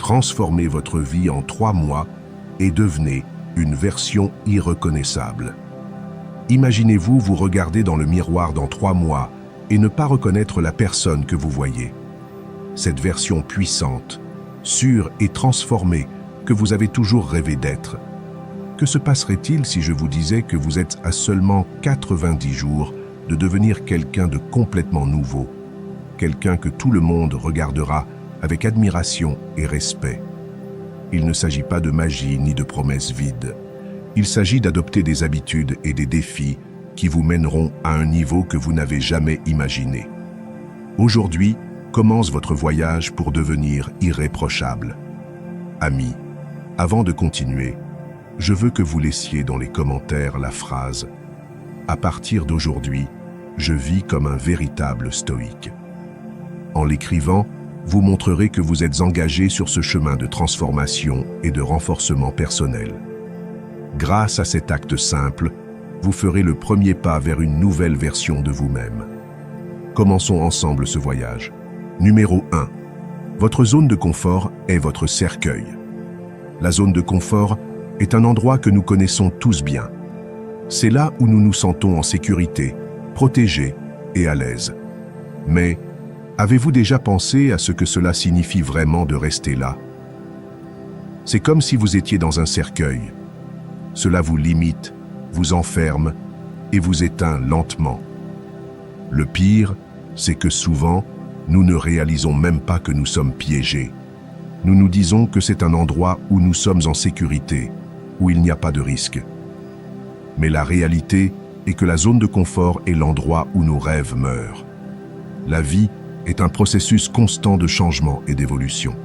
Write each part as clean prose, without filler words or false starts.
Transformez votre vie en 3 mois et devenez une version irreconnaissable. Imaginez-vous vous regarder dans le miroir dans 3 mois et ne pas reconnaître la personne que vous voyez. Cette version puissante, sûre et transformée que vous avez toujours rêvé d'être. Que se passerait-il si je vous disais que vous êtes à seulement 90 jours de devenir quelqu'un de complètement nouveau, quelqu'un que tout le monde regardera avec admiration et respect? Il ne s'agit pas de magie ni de promesses vides. Il s'agit d'adopter des habitudes et des défis qui vous mèneront à un niveau que vous n'avez jamais imaginé. Aujourd'hui, commence votre voyage pour devenir irréprochable. Amis, avant de continuer, je veux que vous laissiez dans les commentaires la phrase « À partir d'aujourd'hui, je vis comme un véritable stoïque ». En l'écrivant, vous montrerez que vous êtes engagé sur ce chemin de transformation et de renforcement personnel. Grâce à cet acte simple, vous ferez le premier pas vers une nouvelle version de vous-même. Commençons ensemble ce voyage. Numéro 1. Votre zone de confort est votre cercueil. La zone de confort est un endroit que nous connaissons tous bien. C'est là où nous nous sentons en sécurité, protégés et à l'aise. Mais avez-vous déjà pensé à ce que cela signifie vraiment de rester là? C'est comme si vous étiez dans un cercueil. Cela vous limite, vous enferme et vous éteint lentement. Le pire, c'est que souvent, nous ne réalisons même pas que nous sommes piégés. Nous nous disons que c'est un endroit où nous sommes en sécurité, où il n'y a pas de risque. Mais la réalité est que la zone de confort est l'endroit où nos rêves meurent. La vie est un processus constant de changement et d'évolution.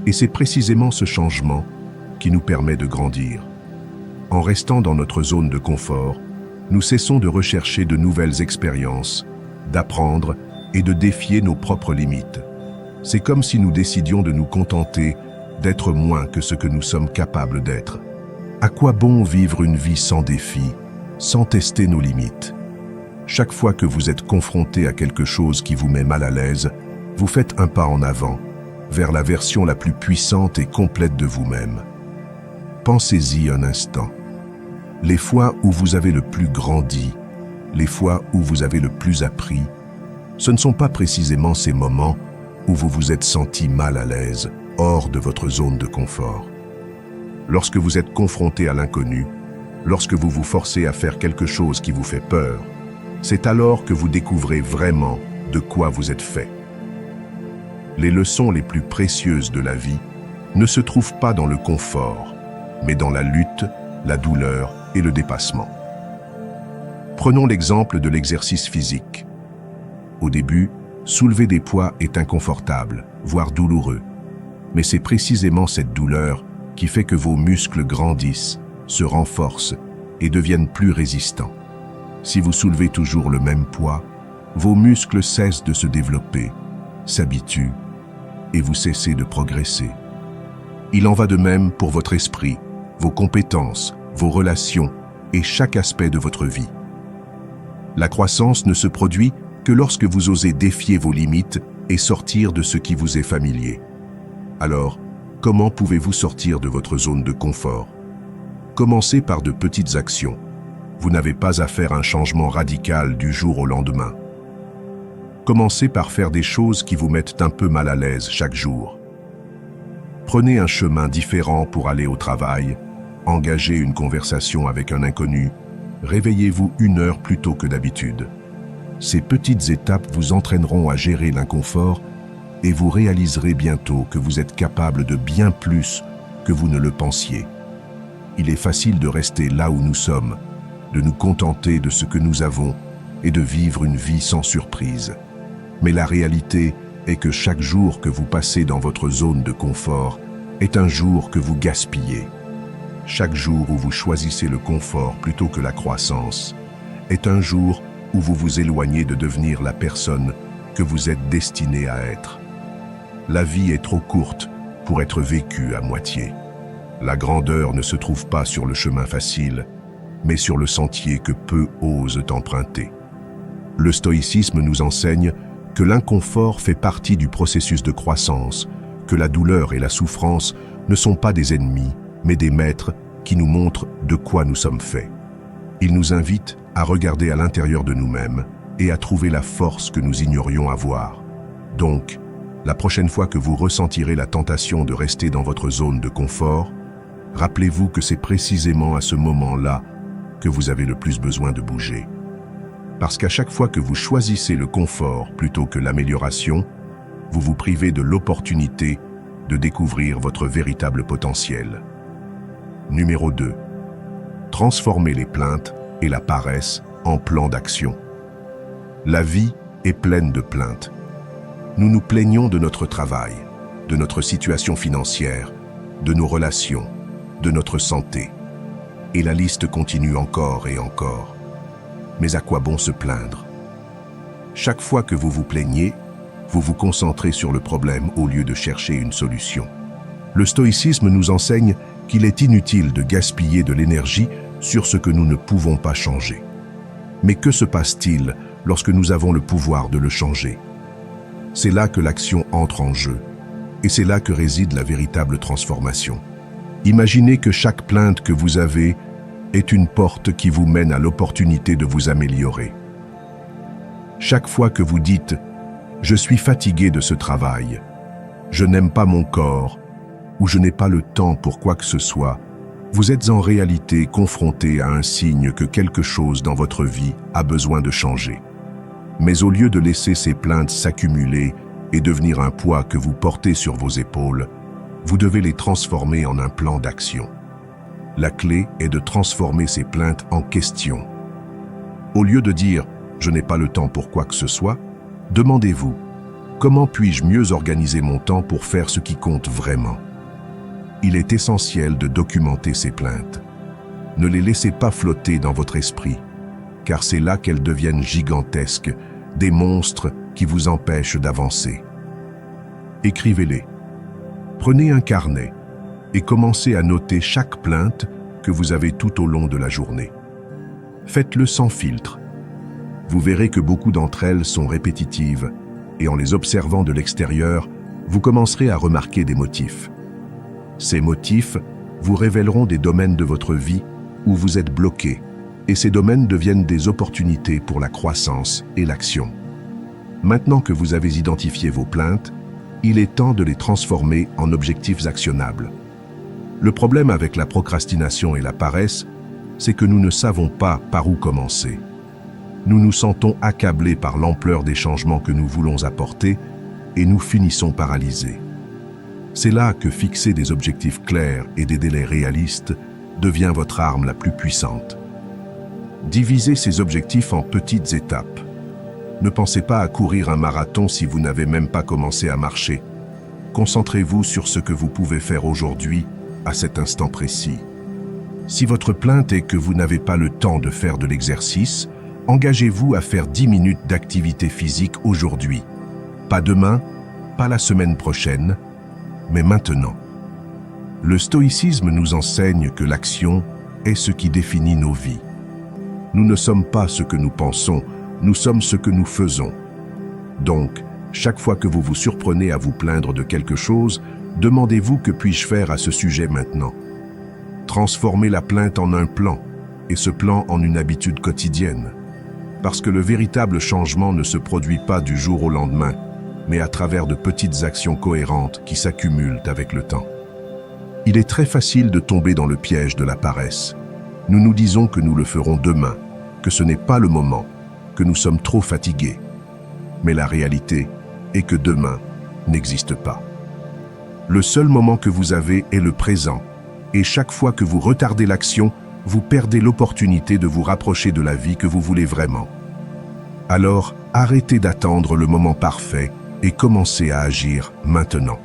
Et c'est précisément ce changement qui nous permet de grandir. En restant dans notre zone de confort, nous cessons de rechercher de nouvelles expériences, d'apprendre et de défier nos propres limites. C'est comme si nous décidions de nous contenter d'être moins que ce que nous sommes capables d'être. À quoi bon vivre une vie sans défi, sans tester nos limites? Chaque fois que vous êtes confronté à quelque chose qui vous met mal à l'aise, vous faites un pas en avant, vers la version la plus puissante et complète de vous-même. Pensez-y un instant. Les fois où vous avez le plus grandi, les fois où vous avez le plus appris, ce ne sont pas précisément ces moments où vous vous êtes senti mal à l'aise, hors de votre zone de confort. Lorsque vous êtes confronté à l'inconnu, lorsque vous vous forcez à faire quelque chose qui vous fait peur, c'est alors que vous découvrez vraiment de quoi vous êtes fait. Les leçons les plus précieuses de la vie ne se trouvent pas dans le confort, mais dans la lutte, la douleur et le dépassement. Prenons l'exemple de l'exercice physique. Au début, soulever des poids est inconfortable, voire douloureux. Mais c'est précisément cette douleur qui fait que vos muscles grandissent, se renforcent et deviennent plus résistants. Si vous soulevez toujours le même poids, vos muscles cessent de se développer, s'habituent et vous cessez de progresser. Il en va de même pour votre esprit, vos compétences, vos relations et chaque aspect de votre vie. La croissance ne se produit que lorsque vous osez défier vos limites et sortir de ce qui vous est familier. Alors, comment pouvez-vous sortir de votre zone de confort? Commencez par de petites actions. Vous n'avez pas à faire un changement radical du jour au lendemain. Commencez par faire des choses qui vous mettent un peu mal à l'aise chaque jour. Prenez un chemin différent pour aller au travail, engagez une conversation avec un inconnu, réveillez-vous 1 heure plus tôt que d'habitude. Ces petites étapes vous entraîneront à gérer l'inconfort et vous réaliserez bientôt que vous êtes capable de bien plus que vous ne le pensiez. Il est facile de rester là où nous sommes, de nous contenter de ce que nous avons et de vivre une vie sans surprise. Mais la réalité est que chaque jour que vous passez dans votre zone de confort est un jour que vous gaspillez. Chaque jour où vous choisissez le confort plutôt que la croissance est un jour où vous vous éloignez de devenir la personne que vous êtes destiné à être. La vie est trop courte pour être vécue à moitié. La grandeur ne se trouve pas sur le chemin facile, mais sur le sentier que peu osent emprunter. Le stoïcisme nous enseigne que l'inconfort fait partie du processus de croissance, que la douleur et la souffrance ne sont pas des ennemis, mais des maîtres qui nous montrent de quoi nous sommes faits. Ils nous invitent à regarder à l'intérieur de nous-mêmes et à trouver la force que nous ignorions avoir. Donc, la prochaine fois que vous ressentirez la tentation de rester dans votre zone de confort, rappelez-vous que c'est précisément à ce moment-là que vous avez le plus besoin de bouger. Parce qu'à chaque fois que vous choisissez le confort plutôt que l'amélioration, vous vous privez de l'opportunité de découvrir votre véritable potentiel. Numéro 2. Transformez les plaintes et la paresse en plan d'action. La vie est pleine de plaintes. Nous nous plaignons de notre travail, de notre situation financière, de nos relations, de notre santé. Et la liste continue encore et encore. Mais à quoi bon se plaindre? Chaque fois que vous vous plaignez, vous vous concentrez sur le problème au lieu de chercher une solution. Le stoïcisme nous enseigne qu'il est inutile de gaspiller de l'énergie sur ce que nous ne pouvons pas changer. Mais que se passe-t-il lorsque nous avons le pouvoir de le changer? C'est là que l'action entre en jeu, et c'est là que réside la véritable transformation. Imaginez que chaque plainte que vous avez est une porte qui vous mène à l'opportunité de vous améliorer. Chaque fois que vous dites « Je suis fatigué de ce travail, je n'aime pas mon corps » ou « Je n'ai pas le temps pour quoi que ce soit », vous êtes en réalité confronté à un signe que quelque chose dans votre vie a besoin de changer. Mais au lieu de laisser ces plaintes s'accumuler et devenir un poids que vous portez sur vos épaules, vous devez les transformer en un plan d'action. La clé est de transformer ces plaintes en questions. Au lieu de dire « je n'ai pas le temps pour quoi que ce soit », demandez-vous « comment puis-je mieux organiser mon temps pour faire ce qui compte vraiment ?» Il est essentiel de documenter ces plaintes. Ne les laissez pas flotter dans votre esprit, car c'est là qu'elles deviennent gigantesques, des monstres qui vous empêchent d'avancer. Écrivez-les. Prenez un carnet et commencez à noter chaque plainte que vous avez tout au long de la journée. Faites-le sans filtre. Vous verrez que beaucoup d'entre elles sont répétitives et en les observant de l'extérieur, vous commencerez à remarquer des motifs. Ces motifs vous révéleront des domaines de votre vie où vous êtes bloqué, et ces domaines deviennent des opportunités pour la croissance et l'action. Maintenant que vous avez identifié vos plaintes, il est temps de les transformer en objectifs actionnables. Le problème avec la procrastination et la paresse, c'est que nous ne savons pas par où commencer. Nous nous sentons accablés par l'ampleur des changements que nous voulons apporter et nous finissons paralysés. C'est là que fixer des objectifs clairs et des délais réalistes devient votre arme la plus puissante. Divisez ces objectifs en petites étapes. Ne pensez pas à courir un marathon si vous n'avez même pas commencé à marcher. Concentrez-vous sur ce que vous pouvez faire aujourd'hui, à cet instant précis. Si votre plainte est que vous n'avez pas le temps de faire de l'exercice, engagez-vous à faire 10 minutes d'activité physique aujourd'hui. Pas demain, pas la semaine prochaine, mais maintenant. Le stoïcisme nous enseigne que l'action est ce qui définit nos vies. Nous ne sommes pas ce que nous pensons, nous sommes ce que nous faisons. Donc, chaque fois que vous vous surprenez à vous plaindre de quelque chose, demandez-vous que puis-je faire à ce sujet maintenant. Transformez la plainte en un plan, et ce plan en une habitude quotidienne. Parce que le véritable changement ne se produit pas du jour au lendemain, mais à travers de petites actions cohérentes qui s'accumulent avec le temps. Il est très facile de tomber dans le piège de la paresse. Nous nous disons que nous le ferons demain, que ce n'est pas le moment, que nous sommes trop fatigués. Mais la réalité est que demain n'existe pas. Le seul moment que vous avez est le présent, et chaque fois que vous retardez l'action, vous perdez l'opportunité de vous rapprocher de la vie que vous voulez vraiment. Alors, arrêtez d'attendre le moment parfait et commencez à agir maintenant.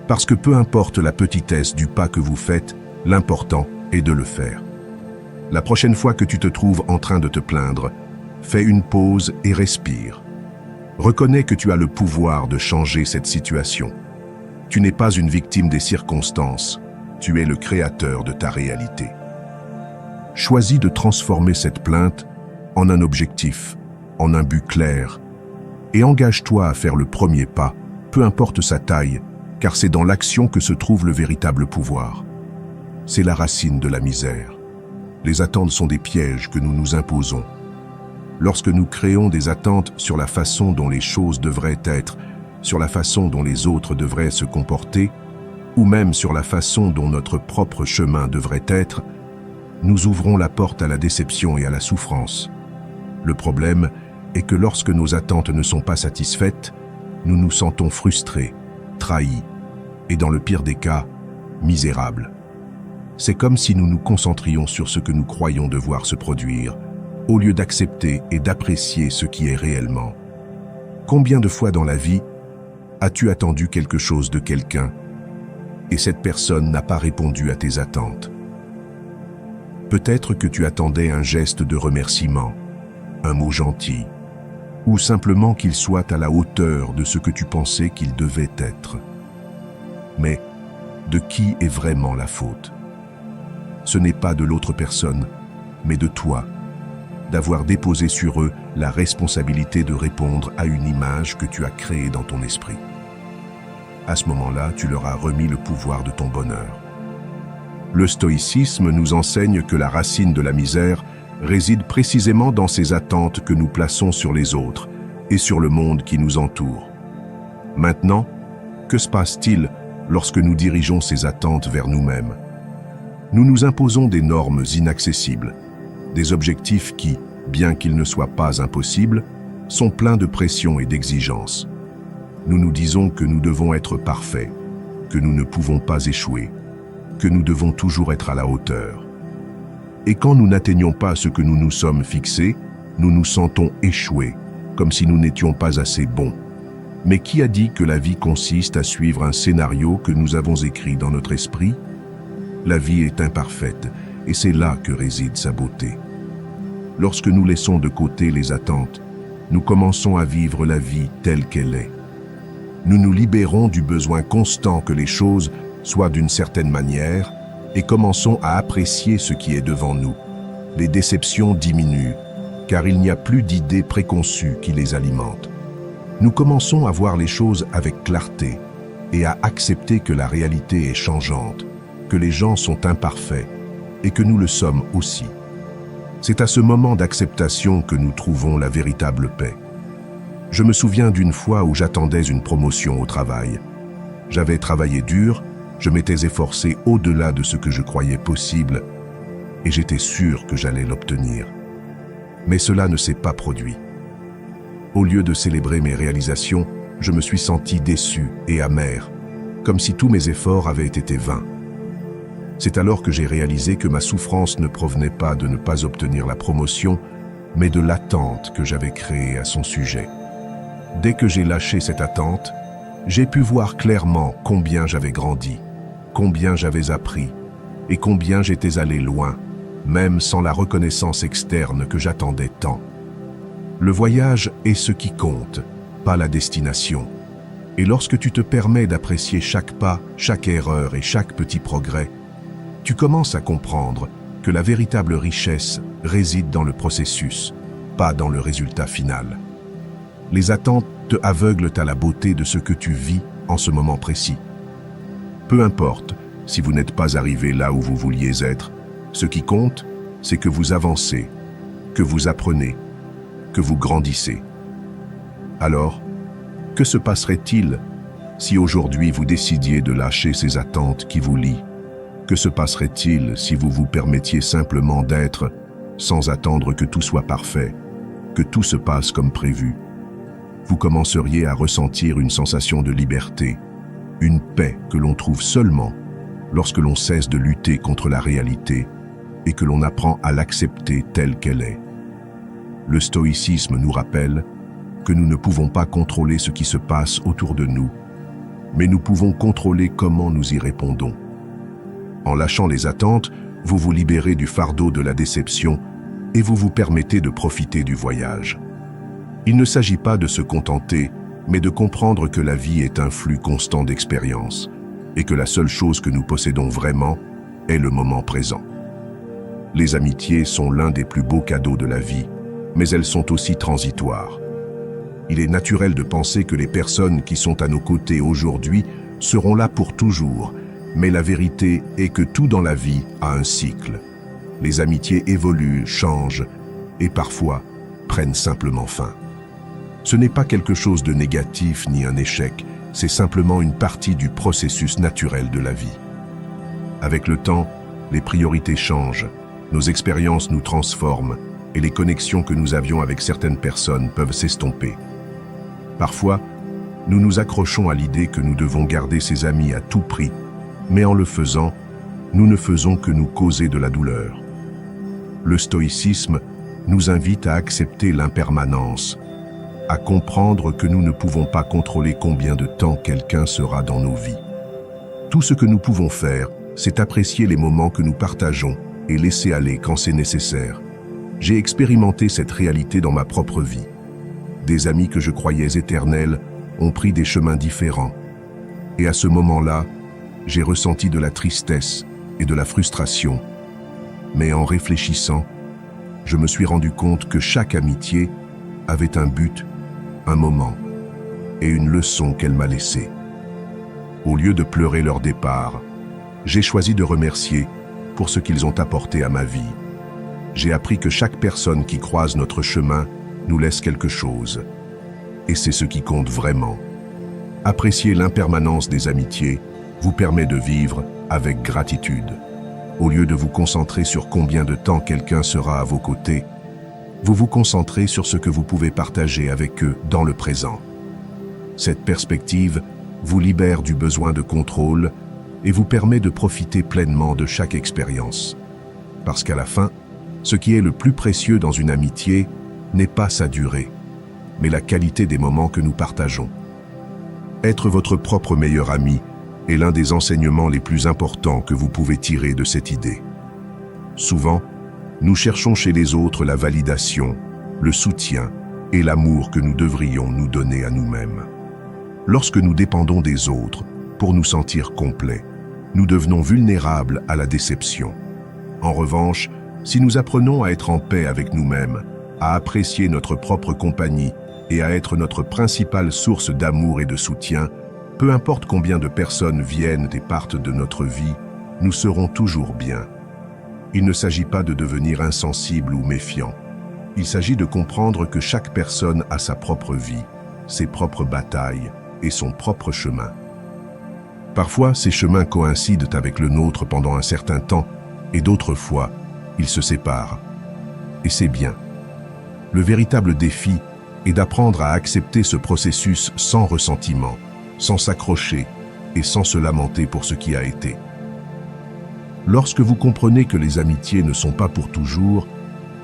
Parce que peu importe la petitesse du pas que vous faites, l'important est de le faire. La prochaine fois que tu te trouves en train de te plaindre, fais une pause et respire. Reconnais que tu as le pouvoir de changer cette situation. Tu n'es pas une victime des circonstances, tu es le créateur de ta réalité. Choisis de transformer cette plainte en un objectif, en un but clair, et engage-toi à faire le premier pas peu importe sa taille, car c'est dans l'action que se trouve le véritable pouvoir. C'est la racine de la misère. Les attentes sont des pièges que nous nous imposons. Lorsque nous créons des attentes sur la façon dont les choses devraient être, sur la façon dont les autres devraient se comporter, ou même sur la façon dont notre propre chemin devrait être, nous ouvrons la porte à la déception et à la souffrance. Le problème est que lorsque nos attentes ne sont pas satisfaites, nous nous sentons frustrés, trahis, et dans le pire des cas, misérables. C'est comme si nous nous concentrions sur ce que nous croyons devoir se produire, au lieu d'accepter et d'apprécier ce qui est réellement. Combien de fois dans la vie as-tu attendu quelque chose de quelqu'un et cette personne n'a pas répondu à tes attentes? Peut-être que tu attendais un geste de remerciement, un mot gentil, ou simplement qu'il soit à la hauteur de ce que tu pensais qu'il devait être. Mais de qui est vraiment la faute? Ce n'est pas de l'autre personne, mais de toi, d'avoir déposé sur eux la responsabilité de répondre à une image que tu as créée dans ton esprit. À ce moment-là, tu leur as remis le pouvoir de ton bonheur. Le stoïcisme nous enseigne que la racine de la misère réside précisément dans ces attentes que nous plaçons sur les autres et sur le monde qui nous entoure. Maintenant, que se passe-t-il lorsque nous dirigeons ces attentes vers nous-mêmes? Nous nous imposons des normes inaccessibles, des objectifs qui, bien qu'ils ne soient pas impossibles, sont pleins de pression et d'exigence. Nous nous disons que nous devons être parfaits, que nous ne pouvons pas échouer, que nous devons toujours être à la hauteur. Et quand nous n'atteignons pas ce que nous nous sommes fixés, nous nous sentons échoués, comme si nous n'étions pas assez bons. Mais qui a dit que la vie consiste à suivre un scénario que nous avons écrit dans notre esprit? La vie est imparfaite, et c'est là que réside sa beauté. Lorsque nous laissons de côté les attentes, nous commençons à vivre la vie telle qu'elle est. Nous nous libérons du besoin constant que les choses soient d'une certaine manière et commençons à apprécier ce qui est devant nous. Les déceptions diminuent, car il n'y a plus d'idées préconçues qui les alimentent. Nous commençons à voir les choses avec clarté et à accepter que la réalité est changeante, que les gens sont imparfaits et que nous le sommes aussi. C'est à ce moment d'acceptation que nous trouvons la véritable paix. Je me souviens d'une fois où j'attendais une promotion au travail. J'avais travaillé dur, je m'étais efforcé au-delà de ce que je croyais possible et j'étais sûr que j'allais l'obtenir. Mais cela ne s'est pas produit. Au lieu de célébrer mes réalisations, je me suis senti déçu et amer, comme si tous mes efforts avaient été vains. C'est alors que j'ai réalisé que ma souffrance ne provenait pas de ne pas obtenir la promotion, mais de l'attente que j'avais créée à son sujet. Dès que j'ai lâché cette attente, j'ai pu voir clairement combien j'avais grandi, combien j'avais appris et combien j'étais allé loin, même sans la reconnaissance externe que j'attendais tant. Le voyage est ce qui compte, pas la destination. Et lorsque tu te permets d'apprécier chaque pas, chaque erreur et chaque petit progrès, tu commences à comprendre que la véritable richesse réside dans le processus, pas dans le résultat final. Les attentes te aveuglent à la beauté de ce que tu vis en ce moment précis. Peu importe si vous n'êtes pas arrivé là où vous vouliez être, ce qui compte, c'est que vous avancez, que vous apprenez, que vous grandissez. Alors, que se passerait-il si aujourd'hui vous décidiez de lâcher ces attentes qui vous lient? Que se passerait-il si vous vous permettiez simplement d'être, sans attendre que tout soit parfait, que tout se passe comme prévu? Vous commenceriez à ressentir une sensation de liberté, une paix que l'on trouve seulement lorsque l'on cesse de lutter contre la réalité et que l'on apprend à l'accepter telle qu'elle est. Le stoïcisme nous rappelle que nous ne pouvons pas contrôler ce qui se passe autour de nous, mais nous pouvons contrôler comment nous y répondons. En lâchant les attentes, vous vous libérez du fardeau de la déception et vous vous permettez de profiter du voyage. Il ne s'agit pas de se contenter, mais de comprendre que la vie est un flux constant d'expériences et que la seule chose que nous possédons vraiment est le moment présent. Les amitiés sont l'un des plus beaux cadeaux de la vie, mais elles sont aussi transitoires. Il est naturel de penser que les personnes qui sont à nos côtés aujourd'hui seront là pour toujours, mais la vérité est que tout dans la vie a un cycle. Les amitiés évoluent, changent et parfois prennent simplement fin. Ce n'est pas quelque chose de négatif ni un échec, c'est simplement une partie du processus naturel de la vie. Avec le temps, les priorités changent, nos expériences nous transforment et les connexions que nous avions avec certaines personnes peuvent s'estomper. Parfois, nous nous accrochons à l'idée que nous devons garder ces amis à tout prix, mais en le faisant, nous ne faisons que nous causer de la douleur. Le stoïcisme nous invite à accepter l'impermanence, à comprendre que nous ne pouvons pas contrôler combien de temps quelqu'un sera dans nos vies. Tout ce que nous pouvons faire, c'est apprécier les moments que nous partageons et laisser aller quand c'est nécessaire. J'ai expérimenté cette réalité dans ma propre vie. Des amis que je croyais éternels ont pris des chemins différents. Et à ce moment-là, j'ai ressenti de la tristesse et de la frustration. Mais en réfléchissant, je me suis rendu compte que chaque amitié avait un but, un moment et une leçon qu'elle m'a laissée. Au lieu de pleurer leur départ, j'ai choisi de remercier pour ce qu'ils ont apporté à ma vie. J'ai appris que chaque personne qui croise notre chemin nous laisse quelque chose. Et c'est ce qui compte vraiment. Apprécier l'impermanence des amitiés vous permet de vivre avec gratitude. Au lieu de vous concentrer sur combien de temps quelqu'un sera à vos côtés, vous vous concentrez sur ce que vous pouvez partager avec eux dans le présent. Cette perspective vous libère du besoin de contrôle et vous permet de profiter pleinement de chaque expérience. Parce qu'à la fin, ce qui est le plus précieux dans une amitié n'est pas sa durée, mais la qualité des moments que nous partageons. Être votre propre meilleur ami est l'un des enseignements les plus importants que vous pouvez tirer de cette idée. Souvent, nous cherchons chez les autres la validation, le soutien et l'amour que nous devrions nous donner à nous-mêmes. Lorsque nous dépendons des autres pour nous sentir complets, nous devenons vulnérables à la déception. En revanche, si nous apprenons à être en paix avec nous-mêmes, à apprécier notre propre compagnie et à être notre principale source d'amour et de soutien, peu importe combien de personnes viennent et partent de notre vie, nous serons toujours bien. Il ne s'agit pas de devenir insensible ou méfiant. Il s'agit de comprendre que chaque personne a sa propre vie, ses propres batailles et son propre chemin. Parfois, ces chemins coïncident avec le nôtre pendant un certain temps et d'autres fois, ils se séparent. Et c'est bien. Le véritable défi est d'apprendre à accepter ce processus sans ressentiment, sans s'accrocher et sans se lamenter pour ce qui a été. Lorsque vous comprenez que les amitiés ne sont pas pour toujours,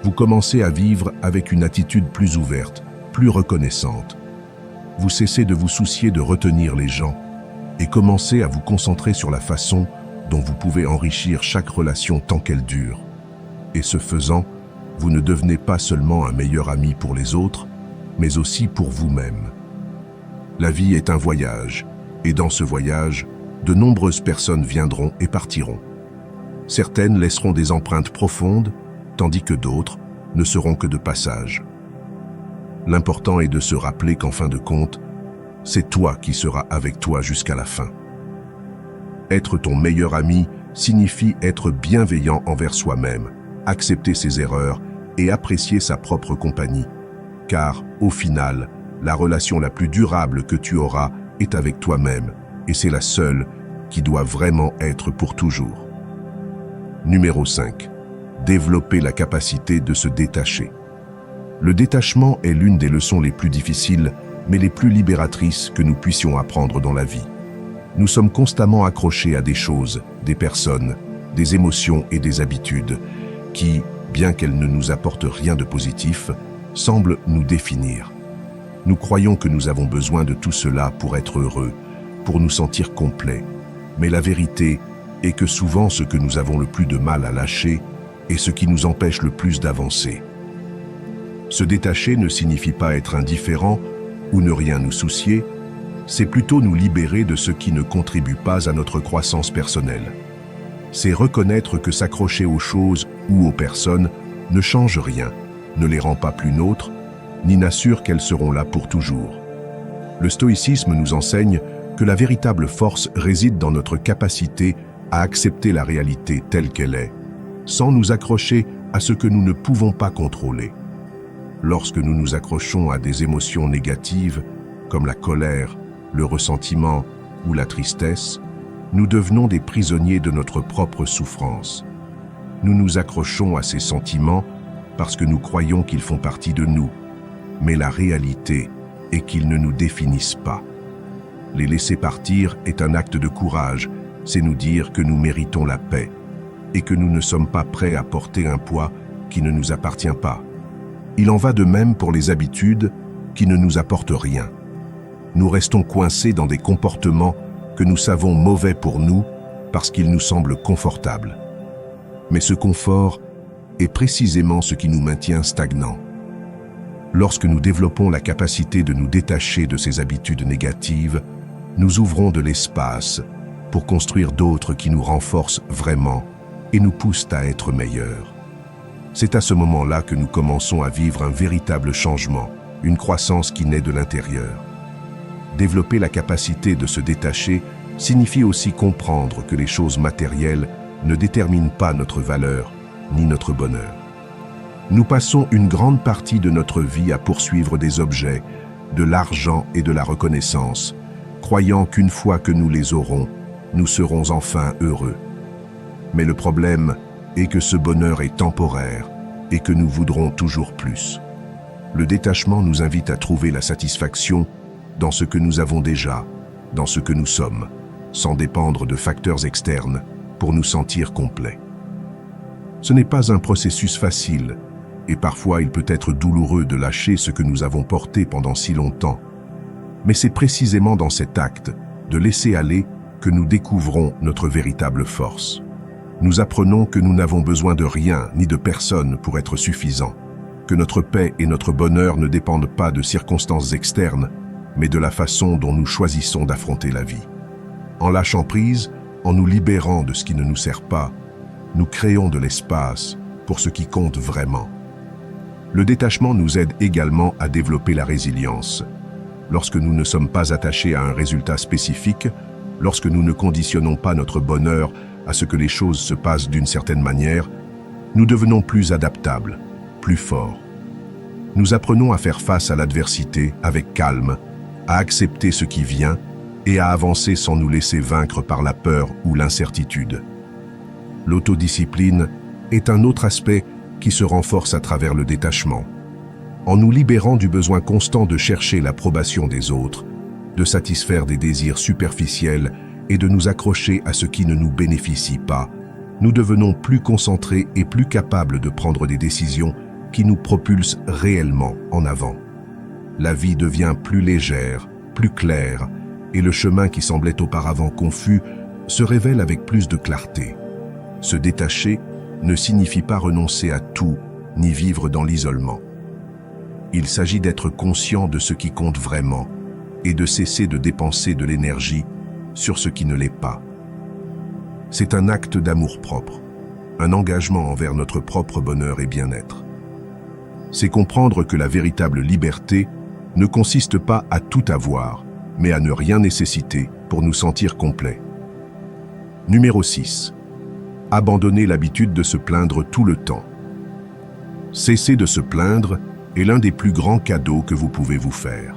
vous commencez à vivre avec une attitude plus ouverte, plus reconnaissante. Vous cessez de vous soucier de retenir les gens et commencez à vous concentrer sur la façon dont vous pouvez enrichir chaque relation tant qu'elle dure. Et ce faisant, vous ne devenez pas seulement un meilleur ami pour les autres, mais aussi pour vous-même. La vie est un voyage, et dans ce voyage, de nombreuses personnes viendront et partiront. Certaines laisseront des empreintes profondes, tandis que d'autres ne seront que de passage. L'important est de se rappeler qu'en fin de compte, c'est toi qui seras avec toi jusqu'à la fin. Être ton meilleur ami signifie être bienveillant envers soi-même, accepter ses erreurs et apprécier sa propre compagnie. Car, au final, la relation la plus durable que tu auras est avec toi-même, et c'est la seule qui doit vraiment être pour toujours. Numéro 5. Développer la capacité de se détacher. Le détachement est l'une des leçons les plus difficiles, mais les plus libératrices que nous puissions apprendre dans la vie. Nous sommes constamment accrochés à des choses, des personnes, des émotions et des habitudes qui, bien qu'elles ne nous apportent rien de positif, semblent nous définir. Nous croyons que nous avons besoin de tout cela pour être heureux, pour nous sentir complets. Mais la vérité est que souvent ce que nous avons le plus de mal à lâcher est ce qui nous empêche le plus d'avancer. Se détacher ne signifie pas être indifférent ou ne rien nous soucier, c'est plutôt nous libérer de ce qui ne contribue pas à notre croissance personnelle. C'est reconnaître que s'accrocher aux choses ou aux personnes ne change rien, ne les rend pas plus nôtres, ni n'assure qu'elles seront là pour toujours. Le stoïcisme nous enseigne que la véritable force réside dans notre capacité à accepter la réalité telle qu'elle est, sans nous accrocher à ce que nous ne pouvons pas contrôler. Lorsque nous nous accrochons à des émotions négatives, comme la colère, le ressentiment ou la tristesse, nous devenons des prisonniers de notre propre souffrance. Nous nous accrochons à ces sentiments parce que nous croyons qu'ils font partie de nous, mais la réalité est qu'ils ne nous définissent pas. Les laisser partir est un acte de courage, c'est nous dire que nous méritons la paix et que nous ne sommes pas prêts à porter un poids qui ne nous appartient pas. Il en va de même pour les habitudes qui ne nous apportent rien. Nous restons coincés dans des comportements que nous savons mauvais pour nous parce qu'ils nous semblent confortables. Mais ce confort est précisément ce qui nous maintient stagnants. Lorsque nous développons la capacité de nous détacher de ces habitudes négatives, nous ouvrons de l'espace pour construire d'autres qui nous renforcent vraiment et nous poussent à être meilleurs. C'est à ce moment-là que nous commençons à vivre un véritable changement, une croissance qui naît de l'intérieur. Développer la capacité de se détacher signifie aussi comprendre que les choses matérielles ne déterminent pas notre valeur ni notre bonheur. Nous passons une grande partie de notre vie à poursuivre des objets, de l'argent et de la reconnaissance, croyant qu'une fois que nous les aurons, nous serons enfin heureux. Mais le problème est que ce bonheur est temporaire et que nous voudrons toujours plus. Le détachement nous invite à trouver la satisfaction dans ce que nous avons déjà, dans ce que nous sommes, sans dépendre de facteurs externes pour nous sentir complets. Ce n'est pas un processus facile, et parfois il peut être douloureux de lâcher ce que nous avons porté pendant si longtemps. Mais c'est précisément dans cet acte de laisser aller que nous découvrons notre véritable force. Nous apprenons que nous n'avons besoin de rien ni de personne pour être suffisants, que notre paix et notre bonheur ne dépendent pas de circonstances externes, mais de la façon dont nous choisissons d'affronter la vie. En lâchant prise, en nous libérant de ce qui ne nous sert pas, nous créons de l'espace pour ce qui compte vraiment. Le détachement nous aide également à développer la résilience. Lorsque nous ne sommes pas attachés à un résultat spécifique, lorsque nous ne conditionnons pas notre bonheur à ce que les choses se passent d'une certaine manière, nous devenons plus adaptables, plus forts. Nous apprenons à faire face à l'adversité avec calme, à accepter ce qui vient et à avancer sans nous laisser vaincre par la peur ou l'incertitude. L'autodiscipline est un autre aspect qui se renforce à travers le détachement. En nous libérant du besoin constant de chercher l'approbation des autres, de satisfaire des désirs superficiels et de nous accrocher à ce qui ne nous bénéficie pas, nous devenons plus concentrés et plus capables de prendre des décisions qui nous propulsent réellement en avant. La vie devient plus légère, plus claire, et le chemin qui semblait auparavant confus se révèle avec plus de clarté. Se détacher ne signifie pas renoncer à tout, ni vivre dans l'isolement. Il s'agit d'être conscient de ce qui compte vraiment et de cesser de dépenser de l'énergie sur ce qui ne l'est pas. C'est un acte d'amour-propre, un engagement envers notre propre bonheur et bien-être. C'est comprendre que la véritable liberté ne consiste pas à tout avoir, mais à ne rien nécessiter pour nous sentir complets. Numéro 6. Abandonner l'habitude de se plaindre tout le temps. Cesser de se plaindre est l'un des plus grands cadeaux que vous pouvez vous faire.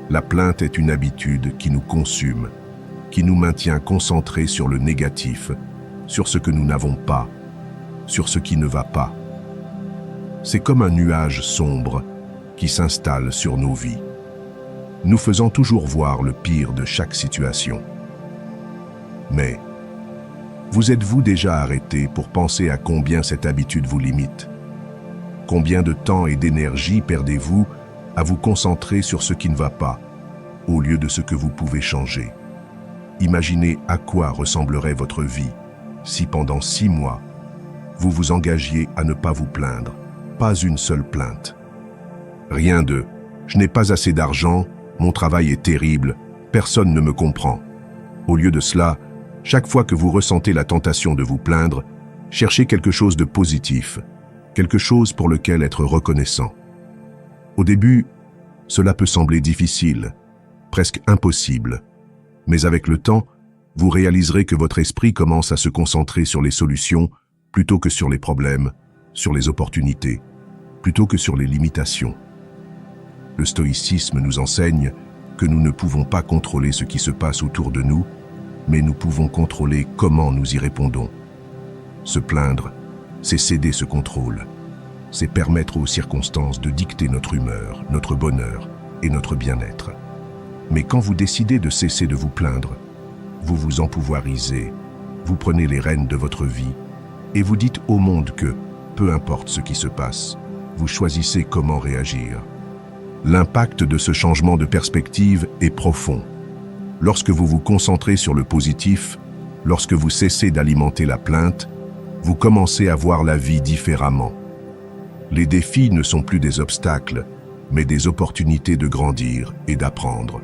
La plainte est une habitude qui nous consume, qui nous maintient concentrés sur le négatif, sur ce que nous n'avons pas, sur ce qui ne va pas. C'est comme un nuage sombre qui s'installe sur nos vies, nous faisant toujours voir le pire de chaque situation. Mais, vous êtes-vous déjà arrêté pour penser à combien cette habitude vous limite? Combien de temps et d'énergie perdez-vous à vous concentrer sur ce qui ne va pas, au lieu de ce que vous pouvez changer? Imaginez à quoi ressemblerait votre vie si pendant 6 mois, vous vous engagiez à ne pas vous plaindre, pas une seule plainte. Rien de « je n'ai pas assez d'argent, mon travail est terrible, personne ne me comprend ». Au lieu de cela, chaque fois que vous ressentez la tentation de vous plaindre, cherchez quelque chose de positif, quelque chose pour lequel être reconnaissant. Au début, cela peut sembler difficile, presque impossible, mais avec le temps, vous réaliserez que votre esprit commence à se concentrer sur les solutions plutôt que sur les problèmes, sur les opportunités, plutôt que sur les limitations. Le stoïcisme nous enseigne que nous ne pouvons pas contrôler ce qui se passe autour de nous, mais nous pouvons contrôler comment nous y répondons. Se plaindre, c'est céder ce contrôle. C'est permettre aux circonstances de dicter notre humeur, notre bonheur et notre bien-être. Mais quand vous décidez de cesser de vous plaindre, vous vous empouvoirisez, vous prenez les rênes de votre vie et vous dites au monde que, peu importe ce qui se passe, vous choisissez comment réagir. L'impact de ce changement de perspective est profond. Lorsque vous vous concentrez sur le positif, lorsque vous cessez d'alimenter la plainte, vous commencez à voir la vie différemment. Les défis ne sont plus des obstacles, mais des opportunités de grandir et d'apprendre.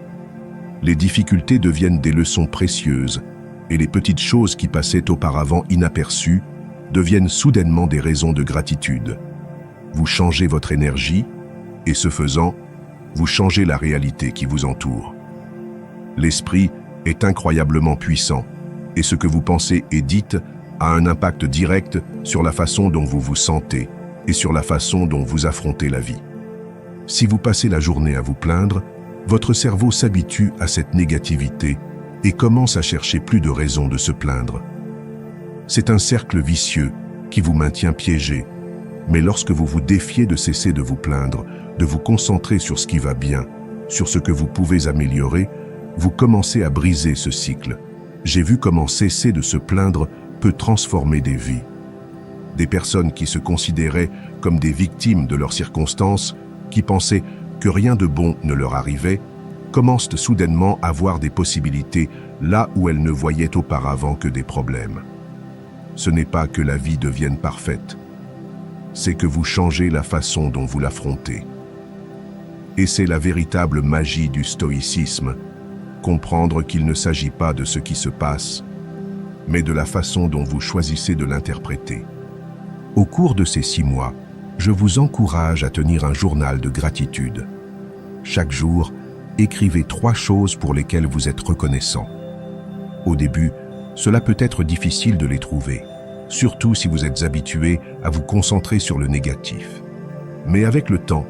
Les difficultés deviennent des leçons précieuses, et les petites choses qui passaient auparavant inaperçues deviennent soudainement des raisons de gratitude. Vous changez votre énergie, et ce faisant, vous changez la réalité qui vous entoure. L'esprit est incroyablement puissant, et ce que vous pensez et dites a un impact direct sur la façon dont vous vous sentez et sur la façon dont vous affrontez la vie. Si vous passez la journée à vous plaindre, votre cerveau s'habitue à cette négativité et commence à chercher plus de raisons de se plaindre. C'est un cercle vicieux qui vous maintient piégé, mais lorsque vous vous défiez de cesser de vous plaindre, de vous concentrer sur ce qui va bien, sur ce que vous pouvez améliorer, vous commencez à briser ce cycle. J'ai vu comment cesser de se plaindre peut transformer des vies. Des personnes qui se considéraient comme des victimes de leurs circonstances, qui pensaient que rien de bon ne leur arrivait, commencent soudainement à voir des possibilités là où elles ne voyaient auparavant que des problèmes. Ce n'est pas que la vie devienne parfaite, c'est que vous changez la façon dont vous l'affrontez. Et c'est la véritable magie du stoïcisme, comprendre qu'il ne s'agit pas de ce qui se passe, mais de la façon dont vous choisissez de l'interpréter. Au cours de ces 6 mois, je vous encourage à tenir un journal de gratitude. Chaque jour, écrivez 3 choses pour lesquelles vous êtes reconnaissant. Au début, cela peut être difficile de les trouver, surtout si vous êtes habitué à vous concentrer sur le négatif. Mais avec le temps,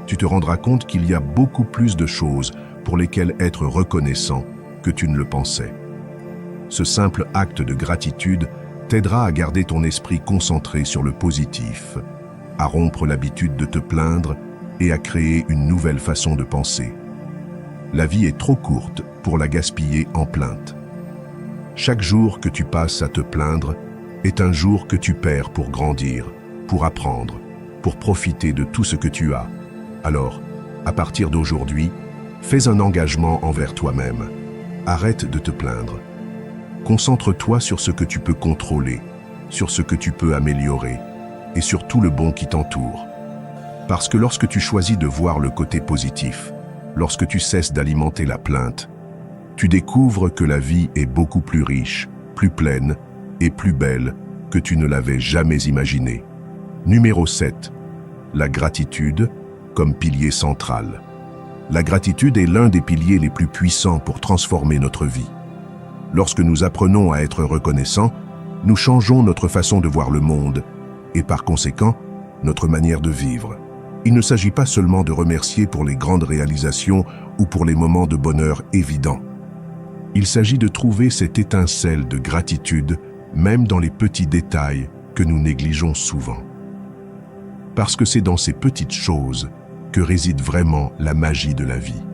tu te rendras compte qu'il y a beaucoup plus de choses pour lesquelles être reconnaissant que tu ne le pensais. Ce simple acte de gratitude t'aidera à garder ton esprit concentré sur le positif, à rompre l'habitude de te plaindre et à créer une nouvelle façon de penser. La vie est trop courte pour la gaspiller en plainte. Chaque jour que tu passes à te plaindre est un jour que tu perds pour grandir, pour apprendre, pour profiter de tout ce que tu as. Alors, à partir d'aujourd'hui, fais un engagement envers toi-même. Arrête de te plaindre. Concentre-toi sur ce que tu peux contrôler, sur ce que tu peux améliorer et sur tout le bon qui t'entoure. Parce que lorsque tu choisis de voir le côté positif, lorsque tu cesses d'alimenter la plainte, tu découvres que la vie est beaucoup plus riche, plus pleine et plus belle que tu ne l'avais jamais imaginé. Numéro 7. La gratitude comme pilier central. La gratitude est l'un des piliers les plus puissants pour transformer notre vie. Lorsque nous apprenons à être reconnaissants, nous changeons notre façon de voir le monde et par conséquent, notre manière de vivre. Il ne s'agit pas seulement de remercier pour les grandes réalisations ou pour les moments de bonheur évidents. Il s'agit de trouver cette étincelle de gratitude même dans les petits détails que nous négligeons souvent. Parce que c'est dans ces petites choses que réside vraiment la magie de la vie.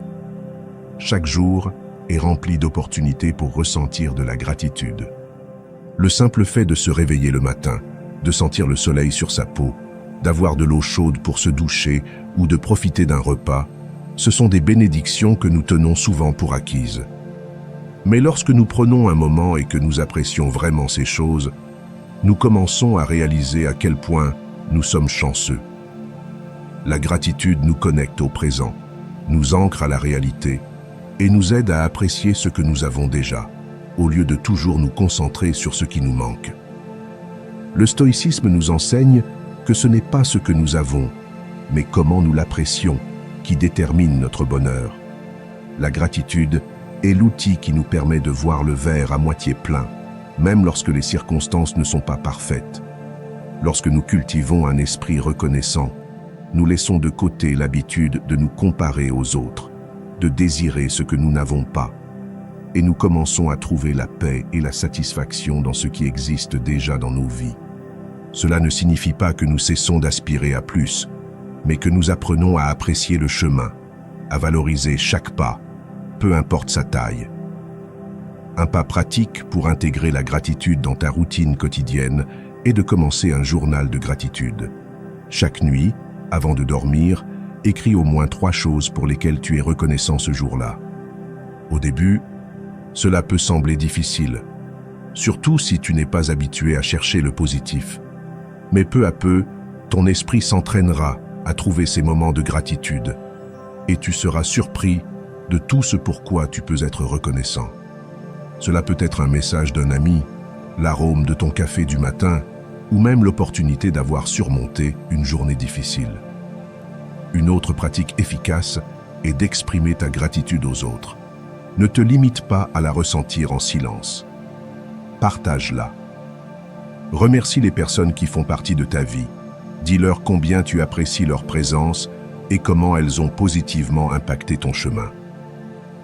Chaque jour est rempli d'opportunités pour ressentir de la gratitude. Le simple fait de se réveiller le matin, de sentir le soleil sur sa peau, d'avoir de l'eau chaude pour se doucher ou de profiter d'un repas, ce sont des bénédictions que nous tenons souvent pour acquises. Mais lorsque nous prenons un moment et que nous apprécions vraiment ces choses, nous commençons à réaliser à quel point nous sommes chanceux. La gratitude nous connecte au présent, nous ancre à la réalité et nous aide à apprécier ce que nous avons déjà, au lieu de toujours nous concentrer sur ce qui nous manque. Le stoïcisme nous enseigne que ce n'est pas ce que nous avons, mais comment nous l'apprécions, qui détermine notre bonheur. La gratitude est l'outil qui nous permet de voir le verre à moitié plein, même lorsque les circonstances ne sont pas parfaites. Lorsque nous cultivons un esprit reconnaissant, nous laissons de côté l'habitude de nous comparer aux autres, de désirer ce que nous n'avons pas, et nous commençons à trouver la paix et la satisfaction dans ce qui existe déjà dans nos vies. Cela ne signifie pas que nous cessons d'aspirer à plus, mais que nous apprenons à apprécier le chemin, à valoriser chaque pas, peu importe sa taille. Un pas pratique pour intégrer la gratitude dans ta routine quotidienne est de commencer un journal de gratitude. Chaque nuit, avant de dormir, écris au moins 3 choses pour lesquelles tu es reconnaissant ce jour-là. Au début, cela peut sembler difficile, surtout si tu n'es pas habitué à chercher le positif. Mais peu à peu, ton esprit s'entraînera à trouver ces moments de gratitude et tu seras surpris de tout ce pourquoi tu peux être reconnaissant. Cela peut être un message d'un ami, l'arôme de ton café du matin ou même l'opportunité d'avoir surmonté une journée difficile. Une autre pratique efficace est d'exprimer ta gratitude aux autres. Ne te limite pas à la ressentir en silence. Partage-la. Remercie les personnes qui font partie de ta vie. Dis-leur combien tu apprécies leur présence et comment elles ont positivement impacté ton chemin.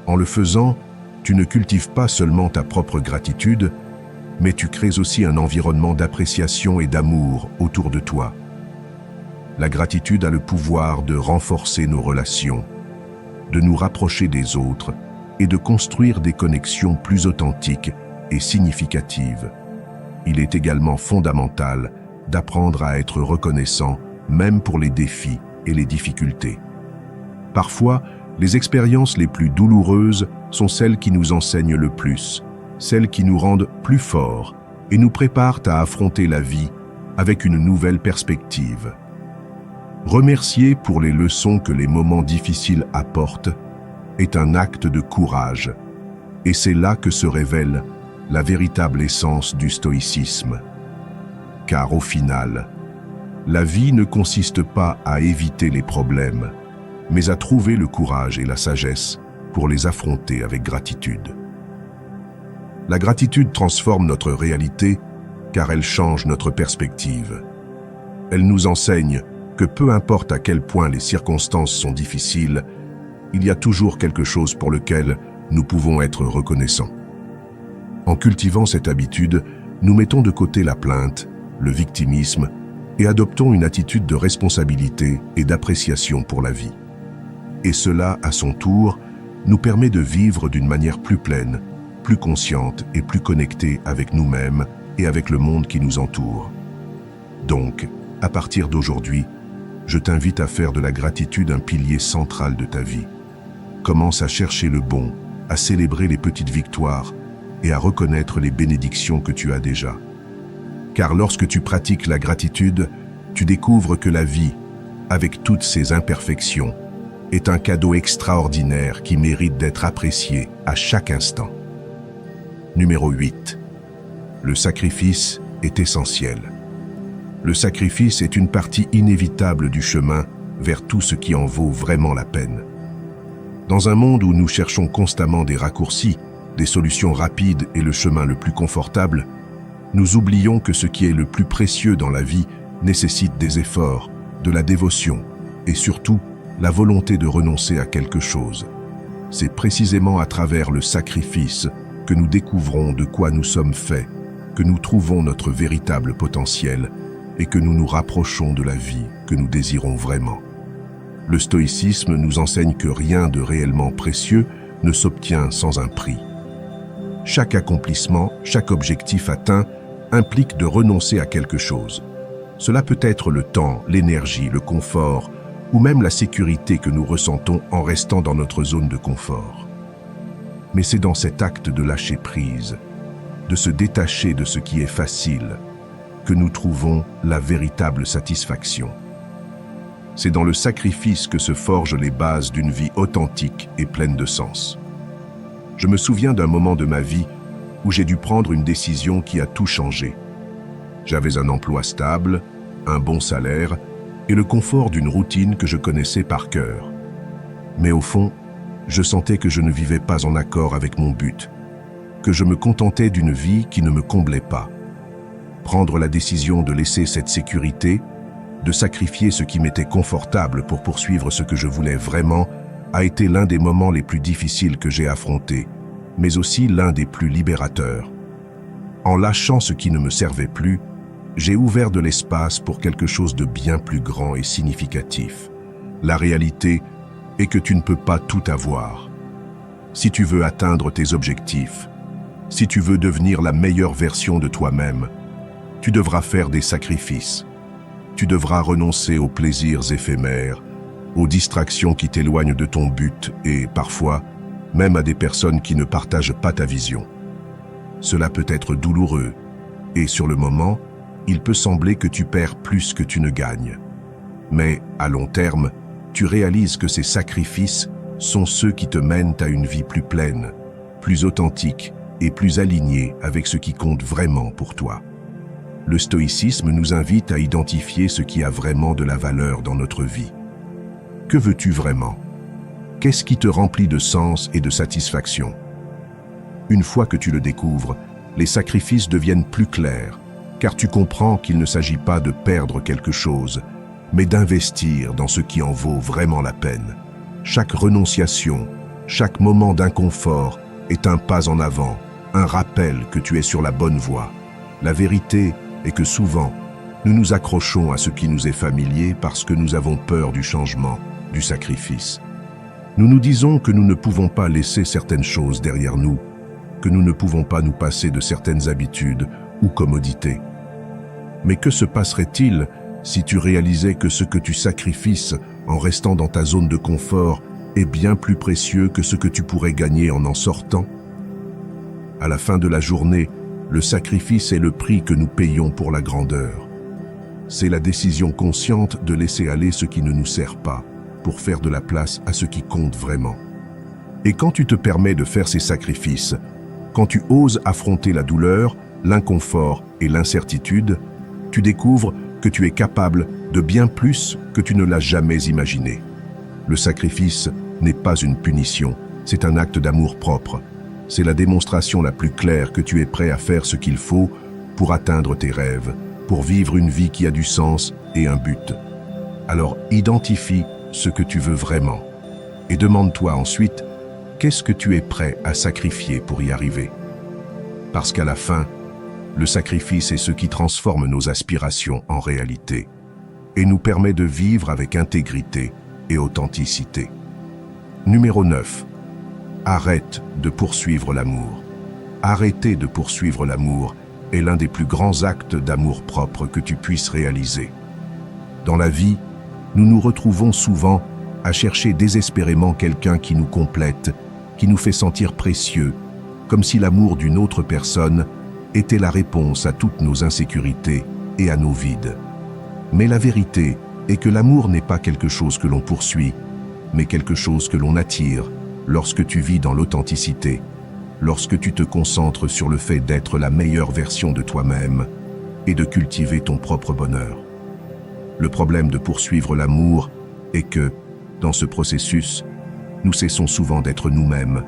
En le faisant, tu ne cultives pas seulement ta propre gratitude, mais tu crées aussi un environnement d'appréciation et d'amour autour de toi. La gratitude a le pouvoir de renforcer nos relations, de nous rapprocher des autres et de construire des connexions plus authentiques et significatives. Il est également fondamental d'apprendre à être reconnaissant, même pour les défis et les difficultés. Parfois, les expériences les plus douloureuses sont celles qui nous enseignent le plus, celles qui nous rendent plus forts et nous préparent à affronter la vie avec une nouvelle perspective. Remercier pour les leçons que les moments difficiles apportent est un acte de courage, et c'est là que se révèle la véritable essence du stoïcisme. Car au final, la vie ne consiste pas à éviter les problèmes, mais à trouver le courage et la sagesse pour les affronter avec gratitude. La gratitude transforme notre réalité car elle change notre perspective. Elle nous enseigne que peu importe à quel point les circonstances sont difficiles, il y a toujours quelque chose pour lequel nous pouvons être reconnaissants. En cultivant cette habitude, nous mettons de côté la plainte, le victimisme et adoptons une attitude de responsabilité et d'appréciation pour la vie. Et cela, à son tour, nous permet de vivre d'une manière plus pleine, plus consciente et plus connectée avec nous-mêmes et avec le monde qui nous entoure. Donc, à partir d'aujourd'hui, je t'invite à faire de la gratitude un pilier central de ta vie. Commence à chercher le bon, à célébrer les petites victoires et à reconnaître les bénédictions que tu as déjà. Car lorsque tu pratiques la gratitude, tu découvres que la vie, avec toutes ses imperfections, est un cadeau extraordinaire qui mérite d'être apprécié à chaque instant. Numéro 8. Le sacrifice est essentiel. Le sacrifice est une partie inévitable du chemin vers tout ce qui en vaut vraiment la peine. Dans un monde où nous cherchons constamment des raccourcis, des solutions rapides et le chemin le plus confortable, nous oublions que ce qui est le plus précieux dans la vie nécessite des efforts, de la dévotion et surtout la volonté de renoncer à quelque chose. C'est précisément à travers le sacrifice que nous découvrons de quoi nous sommes faits, que nous trouvons notre véritable potentiel et que nous nous rapprochons de la vie que nous désirons vraiment. Le stoïcisme nous enseigne que rien de réellement précieux ne s'obtient sans un prix. Chaque accomplissement, chaque objectif atteint implique de renoncer à quelque chose. Cela peut être le temps, l'énergie, le confort ou même la sécurité que nous ressentons en restant dans notre zone de confort. Mais c'est dans cet acte de lâcher prise, de se détacher de ce qui est facile, que nous trouvons la véritable satisfaction. C'est dans le sacrifice que se forgent les bases d'une vie authentique et pleine de sens. Je me souviens d'un moment de ma vie où j'ai dû prendre une décision qui a tout changé. J'avais un emploi stable, un bon salaire et le confort d'une routine que je connaissais par cœur. Mais au fond, je sentais que je ne vivais pas en accord avec mon but, que je me contentais d'une vie qui ne me comblait pas. Prendre la décision de laisser cette sécurité, de sacrifier ce qui m'était confortable pour poursuivre ce que je voulais vraiment, a été l'un des moments les plus difficiles que j'ai affrontés, mais aussi l'un des plus libérateurs. En lâchant ce qui ne me servait plus, j'ai ouvert de l'espace pour quelque chose de bien plus grand et significatif. La réalité est que tu ne peux pas tout avoir. Si tu veux atteindre tes objectifs, si tu veux devenir la meilleure version de toi-même, tu devras faire des sacrifices. Tu devras renoncer aux plaisirs éphémères, aux distractions qui t'éloignent de ton but et, parfois, même à des personnes qui ne partagent pas ta vision. Cela peut être douloureux et, sur le moment, il peut sembler que tu perds plus que tu ne gagnes. Mais, à long terme, tu réalises que ces sacrifices sont ceux qui te mènent à une vie plus pleine, plus authentique et plus alignée avec ce qui compte vraiment pour toi. Le stoïcisme nous invite à identifier ce qui a vraiment de la valeur dans notre vie. Que veux-tu vraiment? Qu'est-ce qui te remplit de sens et de satisfaction? Une fois que tu le découvres, les sacrifices deviennent plus clairs, car tu comprends qu'il ne s'agit pas de perdre quelque chose, mais d'investir dans ce qui en vaut vraiment la peine. Chaque renonciation, chaque moment d'inconfort est un pas en avant, un rappel que tu es sur la bonne voie. La vérité est que souvent, nous nous accrochons à ce qui nous est familier parce que nous avons peur du changement, du sacrifice. Nous nous disons que nous ne pouvons pas laisser certaines choses derrière nous, que nous ne pouvons pas nous passer de certaines habitudes ou commodités. Mais que se passerait-il si tu réalisais que ce que tu sacrifies en restant dans ta zone de confort est bien plus précieux que ce que tu pourrais gagner en sortant? À la fin de la journée, le sacrifice est le prix que nous payons pour la grandeur. C'est la décision consciente de laisser aller ce qui ne nous sert pas, pour faire de la place à ce qui compte vraiment. Et quand tu te permets de faire ces sacrifices, quand tu oses affronter la douleur, l'inconfort et l'incertitude, tu découvres que tu es capable de bien plus que tu ne l'as jamais imaginé. Le sacrifice n'est pas une punition, c'est un acte d'amour-propre. C'est la démonstration la plus claire que tu es prêt à faire ce qu'il faut pour atteindre tes rêves, pour vivre une vie qui a du sens et un but. Alors identifie ce que tu veux vraiment et demande-toi ensuite qu'est-ce que tu es prêt à sacrifier pour y arriver. Parce qu'à la fin, le sacrifice est ce qui transforme nos aspirations en réalité et nous permet de vivre avec intégrité et authenticité. Numéro 9. Arrête de poursuivre l'amour. Arrêter de poursuivre l'amour est l'un des plus grands actes d'amour-propre que tu puisses réaliser. Dans la vie, nous nous retrouvons souvent à chercher désespérément quelqu'un qui nous complète, qui nous fait sentir précieux, comme si l'amour d'une autre personne était la réponse à toutes nos insécurités et à nos vides. Mais la vérité est que l'amour n'est pas quelque chose que l'on poursuit, mais quelque chose que l'on attire lorsque tu vis dans l'authenticité, lorsque tu te concentres sur le fait d'être la meilleure version de toi-même et de cultiver ton propre bonheur. Le problème de poursuivre l'amour est que, dans ce processus, nous cessons souvent d'être nous-mêmes.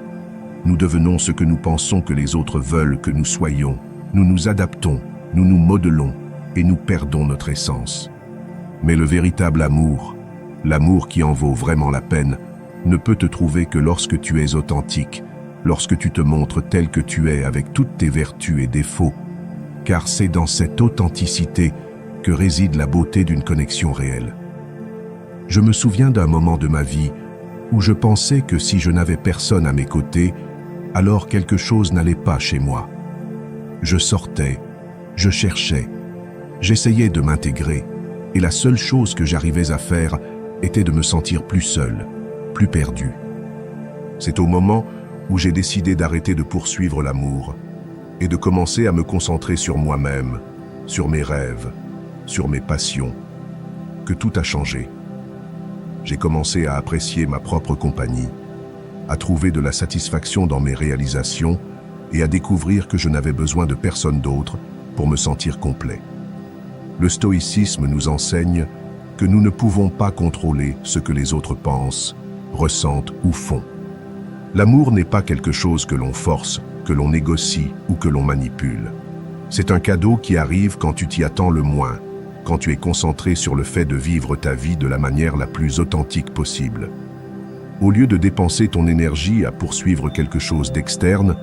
Nous devenons ce que nous pensons que les autres veulent que nous soyons. Nous nous adaptons, nous nous modelons et nous perdons notre essence. Mais le véritable amour, l'amour qui en vaut vraiment la peine, ne peut te trouver que lorsque tu es authentique, lorsque tu te montres tel que tu es avec toutes tes vertus et défauts, car c'est dans cette authenticité que réside la beauté d'une connexion réelle. Je me souviens d'un moment de ma vie où je pensais que si je n'avais personne à mes côtés, alors quelque chose n'allait pas chez moi. Je sortais, je cherchais, j'essayais de m'intégrer, et la seule chose que j'arrivais à faire était de me sentir plus seul, plus perdu. C'est au moment où j'ai décidé d'arrêter de poursuivre l'amour et de commencer à me concentrer sur moi-même, sur mes rêves, sur mes passions, que tout a changé. J'ai commencé à apprécier ma propre compagnie, à trouver de la satisfaction dans mes réalisations et à découvrir que je n'avais besoin de personne d'autre pour me sentir complet. Le stoïcisme nous enseigne que nous ne pouvons pas contrôler ce que les autres pensent, ressentent ou font. L'amour n'est pas quelque chose que l'on force, que l'on négocie ou que l'on manipule. C'est un cadeau qui arrive quand tu t'y attends le moins, quand tu es concentré sur le fait de vivre ta vie de la manière la plus authentique possible. Au lieu de dépenser ton énergie à poursuivre quelque chose d'externe,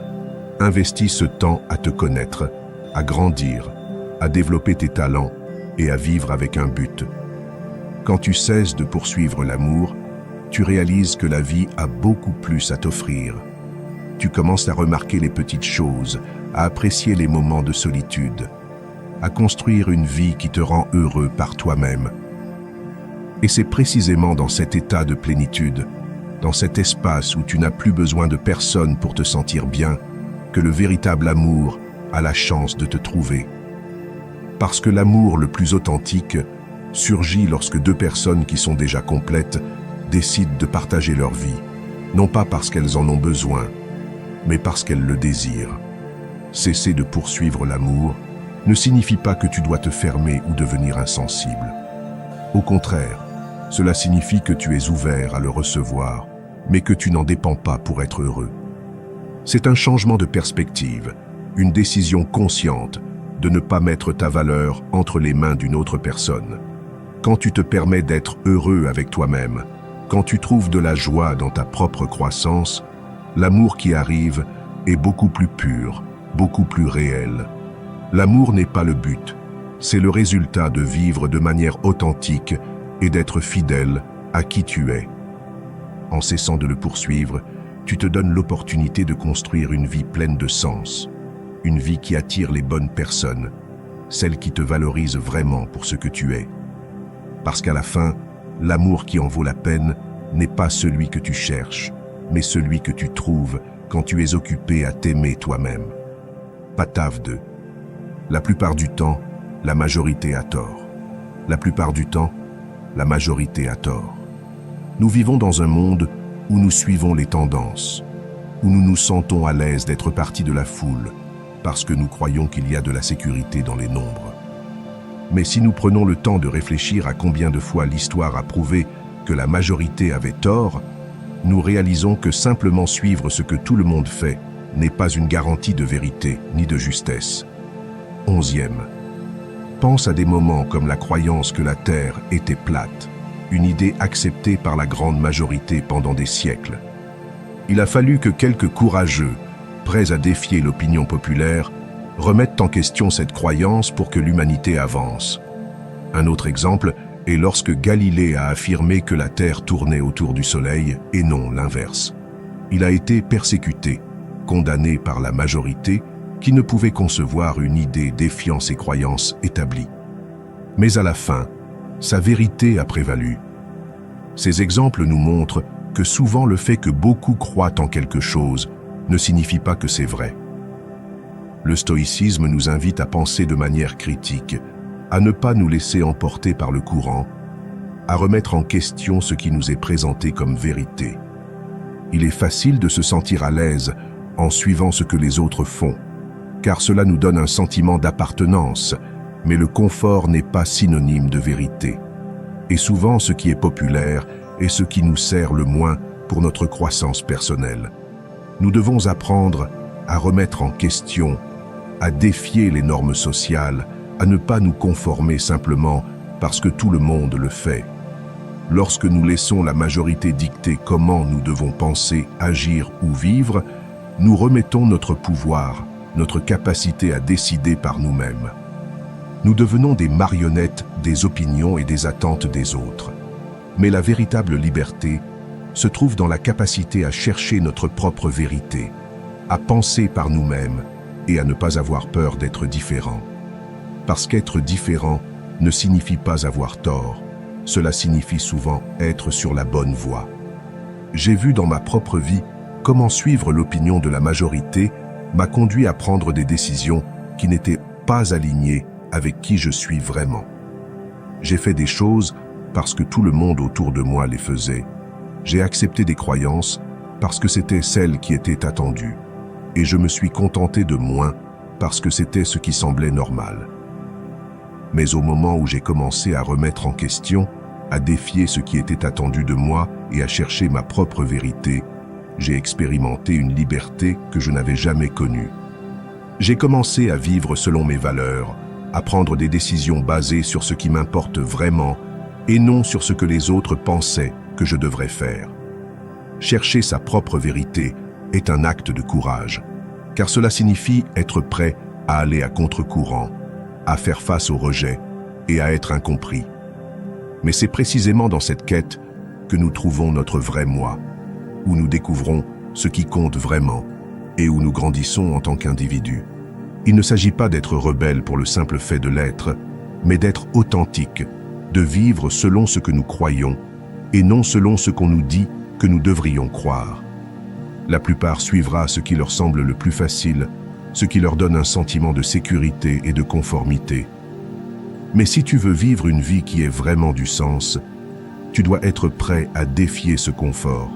investis ce temps à te connaître, à grandir, à développer tes talents et à vivre avec un but. Quand tu cesses de poursuivre l'amour, tu réalises que la vie a beaucoup plus à t'offrir. Tu commences à remarquer les petites choses, à apprécier les moments de solitude, à construire une vie qui te rend heureux par toi-même. Et c'est précisément dans cet état de plénitude, dans cet espace où tu n'as plus besoin de personne pour te sentir bien, que le véritable amour a la chance de te trouver. Parce que l'amour le plus authentique surgit lorsque deux personnes qui sont déjà complètes décident de partager leur vie, non pas parce qu'elles en ont besoin, mais parce qu'elles le désirent. Cesser de poursuivre l'amour ne signifie pas que tu dois te fermer ou devenir insensible. Au contraire, cela signifie que tu es ouvert à le recevoir, mais que tu n'en dépends pas pour être heureux. C'est un changement de perspective, une décision consciente de ne pas mettre ta valeur entre les mains d'une autre personne. Quand tu te permets d'être heureux avec toi-même, quand tu trouves de la joie dans ta propre croissance, l'amour qui arrive est beaucoup plus pur, beaucoup plus réel. L'amour n'est pas le but, c'est le résultat de vivre de manière authentique et d'être fidèle à qui tu es. En cessant de le poursuivre, tu te donnes l'opportunité de construire une vie pleine de sens, une vie qui attire les bonnes personnes, celles qui te valorisent vraiment pour ce que tu es. Parce qu'à la fin, l'amour qui en vaut la peine n'est pas celui que tu cherches, mais celui que tu trouves quand tu es occupé à t'aimer toi-même. Patav 2. La plupart du temps, la majorité a tort. La plupart du temps, la majorité a tort. Nous vivons dans un monde où nous suivons les tendances, où nous nous sentons à l'aise d'être partie de la foule, parce que nous croyons qu'il y a de la sécurité dans les nombres. Mais si nous prenons le temps de réfléchir à combien de fois l'histoire a prouvé que la majorité avait tort, nous réalisons que simplement suivre ce que tout le monde fait n'est pas une garantie de vérité ni de justesse. 11e. Pense à des moments comme la croyance que la Terre était plate, une idée acceptée par la grande majorité pendant des siècles. Il a fallu que quelques courageux, prêts à défier l'opinion populaire, remettent en question cette croyance pour que l'humanité avance. Un autre exemple est lorsque Galilée a affirmé que la Terre tournait autour du Soleil et non l'inverse. Il a été persécuté, condamné par la majorité qui ne pouvait concevoir une idée défiant ses croyances établies. Mais à la fin, sa vérité a prévalu. Ces exemples nous montrent que souvent le fait que beaucoup croient en quelque chose ne signifie pas que c'est vrai. Le stoïcisme nous invite à penser de manière critique, à ne pas nous laisser emporter par le courant, à remettre en question ce qui nous est présenté comme vérité. Il est facile de se sentir à l'aise en suivant ce que les autres font, car cela nous donne un sentiment d'appartenance, mais le confort n'est pas synonyme de vérité. Et souvent, ce qui est populaire est ce qui nous sert le moins pour notre croissance personnelle. Nous devons apprendre à remettre en question, à défier les normes sociales, à ne pas nous conformer simplement parce que tout le monde le fait. Lorsque nous laissons la majorité dicter comment nous devons penser, agir ou vivre, nous remettons notre pouvoir, notre capacité à décider par nous-mêmes. Nous devenons des marionnettes des opinions et des attentes des autres. Mais la véritable liberté se trouve dans la capacité à chercher notre propre vérité, à penser par nous-mêmes et à ne pas avoir peur d'être différent. Parce qu'être différent ne signifie pas avoir tort, cela signifie souvent être sur la bonne voie. J'ai vu dans ma propre vie comment suivre l'opinion de la majorité m'a conduit à prendre des décisions qui n'étaient pas alignées avec qui je suis vraiment. J'ai fait des choses parce que tout le monde autour de moi les faisait. J'ai accepté des croyances parce que c'était celles qui étaient attendues. Et je me suis contenté de moins parce que c'était ce qui semblait normal. Mais au moment où j'ai commencé à remettre en question, à défier ce qui était attendu de moi et à chercher ma propre vérité, j'ai expérimenté une liberté que je n'avais jamais connue. J'ai commencé à vivre selon mes valeurs, à prendre des décisions basées sur ce qui m'importe vraiment et non sur ce que les autres pensaient que je devrais faire. Chercher sa propre vérité est un acte de courage, car cela signifie être prêt à aller à contre-courant, à faire face au rejet et à être incompris. Mais c'est précisément dans cette quête que nous trouvons notre vrai moi, où nous découvrons ce qui compte vraiment et où nous grandissons en tant qu'individus. Il ne s'agit pas d'être rebelle pour le simple fait de l'être, mais d'être authentique, de vivre selon ce que nous croyons et non selon ce qu'on nous dit que nous devrions croire. La plupart suivra ce qui leur semble le plus facile, ce qui leur donne un sentiment de sécurité et de conformité. Mais si tu veux vivre une vie qui ait vraiment du sens, tu dois être prêt à défier ce confort,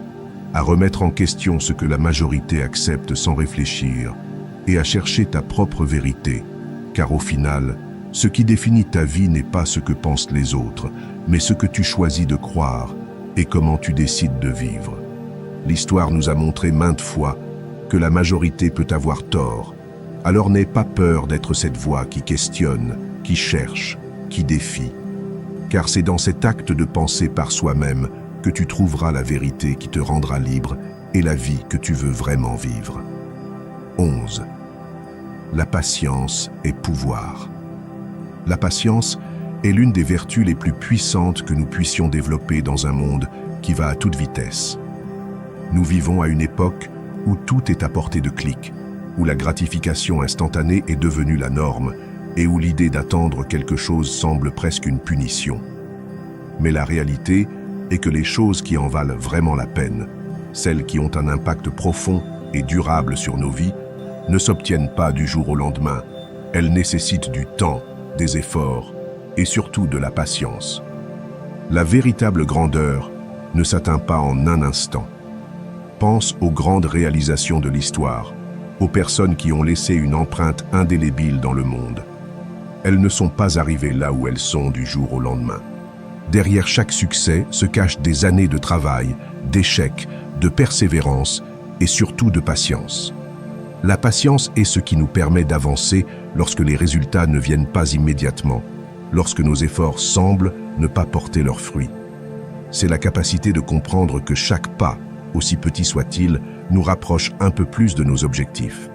à remettre en question ce que la majorité accepte sans réfléchir, et à chercher ta propre vérité, car au final, ce qui définit ta vie n'est pas ce que pensent les autres, mais ce que tu choisis de croire et comment tu décides de vivre. L'histoire nous a montré maintes fois que la majorité peut avoir tort, alors n'aie pas peur d'être cette voix qui questionne, qui cherche, qui défie. Car c'est dans cet acte de penser par soi-même que tu trouveras la vérité qui te rendra libre et la vie que tu veux vraiment vivre. 11. La patience est pouvoir. La patience est l'une des vertus les plus puissantes que nous puissions développer dans un monde qui va à toute vitesse. Nous vivons à une époque où tout est à portée de clic, où la gratification instantanée est devenue la norme et où l'idée d'attendre quelque chose semble presque une punition. Mais la réalité est que les choses qui en valent vraiment la peine, celles qui ont un impact profond et durable sur nos vies, ne s'obtiennent pas du jour au lendemain. Elles nécessitent du temps, des efforts et surtout de la patience. La véritable grandeur ne s'atteint pas en un instant. Pense aux grandes réalisations de l'histoire, aux personnes qui ont laissé une empreinte indélébile dans le monde. Elles ne sont pas arrivées là où elles sont du jour au lendemain. Derrière chaque succès se cachent des années de travail, d'échecs, de persévérance et surtout de patience. La patience est ce qui nous permet d'avancer lorsque les résultats ne viennent pas immédiatement, lorsque nos efforts semblent ne pas porter leurs fruits. C'est la capacité de comprendre que chaque pas, aussi petit soit-il, nous rapproche un peu plus de nos objectifs.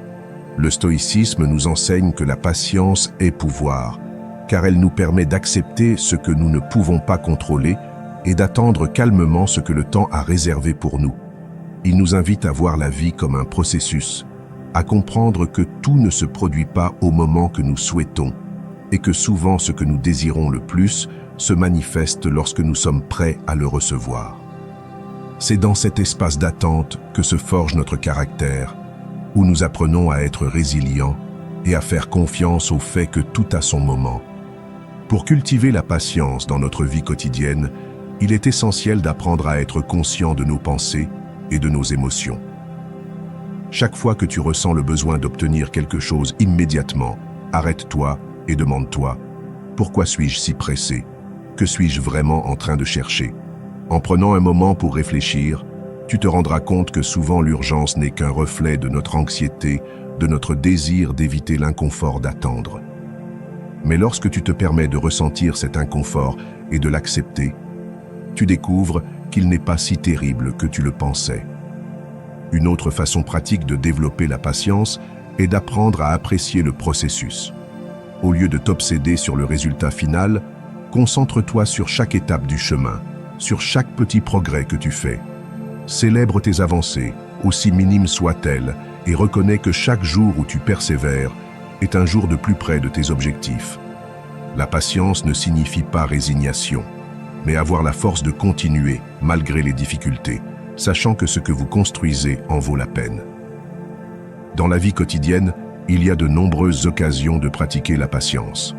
Le stoïcisme nous enseigne que la patience est pouvoir, car elle nous permet d'accepter ce que nous ne pouvons pas contrôler et d'attendre calmement ce que le temps a réservé pour nous. Il nous invite à voir la vie comme un processus, à comprendre que tout ne se produit pas au moment que nous souhaitons et que souvent ce que nous désirons le plus se manifeste lorsque nous sommes prêts à le recevoir. C'est dans cet espace d'attente que se forge notre caractère, où nous apprenons à être résilients et à faire confiance au fait que tout a son moment. Pour cultiver la patience dans notre vie quotidienne, il est essentiel d'apprendre à être conscient de nos pensées et de nos émotions. Chaque fois que tu ressens le besoin d'obtenir quelque chose immédiatement, arrête-toi et demande-toi « Pourquoi suis-je si pressé ? Que suis-je vraiment en train de chercher ?» En prenant un moment pour réfléchir, tu te rendras compte que souvent l'urgence n'est qu'un reflet de notre anxiété, de notre désir d'éviter l'inconfort d'attendre. Mais lorsque tu te permets de ressentir cet inconfort et de l'accepter, tu découvres qu'il n'est pas si terrible que tu le pensais. Une autre façon pratique de développer la patience est d'apprendre à apprécier le processus. Au lieu de t'obséder sur le résultat final, concentre-toi sur chaque étape du chemin, sur chaque petit progrès que tu fais. Célèbre tes avancées, aussi minimes soient-elles, et reconnais que chaque jour où tu persévères est un jour de plus près de tes objectifs. La patience ne signifie pas résignation, mais avoir la force de continuer malgré les difficultés, sachant que ce que vous construisez en vaut la peine. Dans la vie quotidienne, il y a de nombreuses occasions de pratiquer la patience.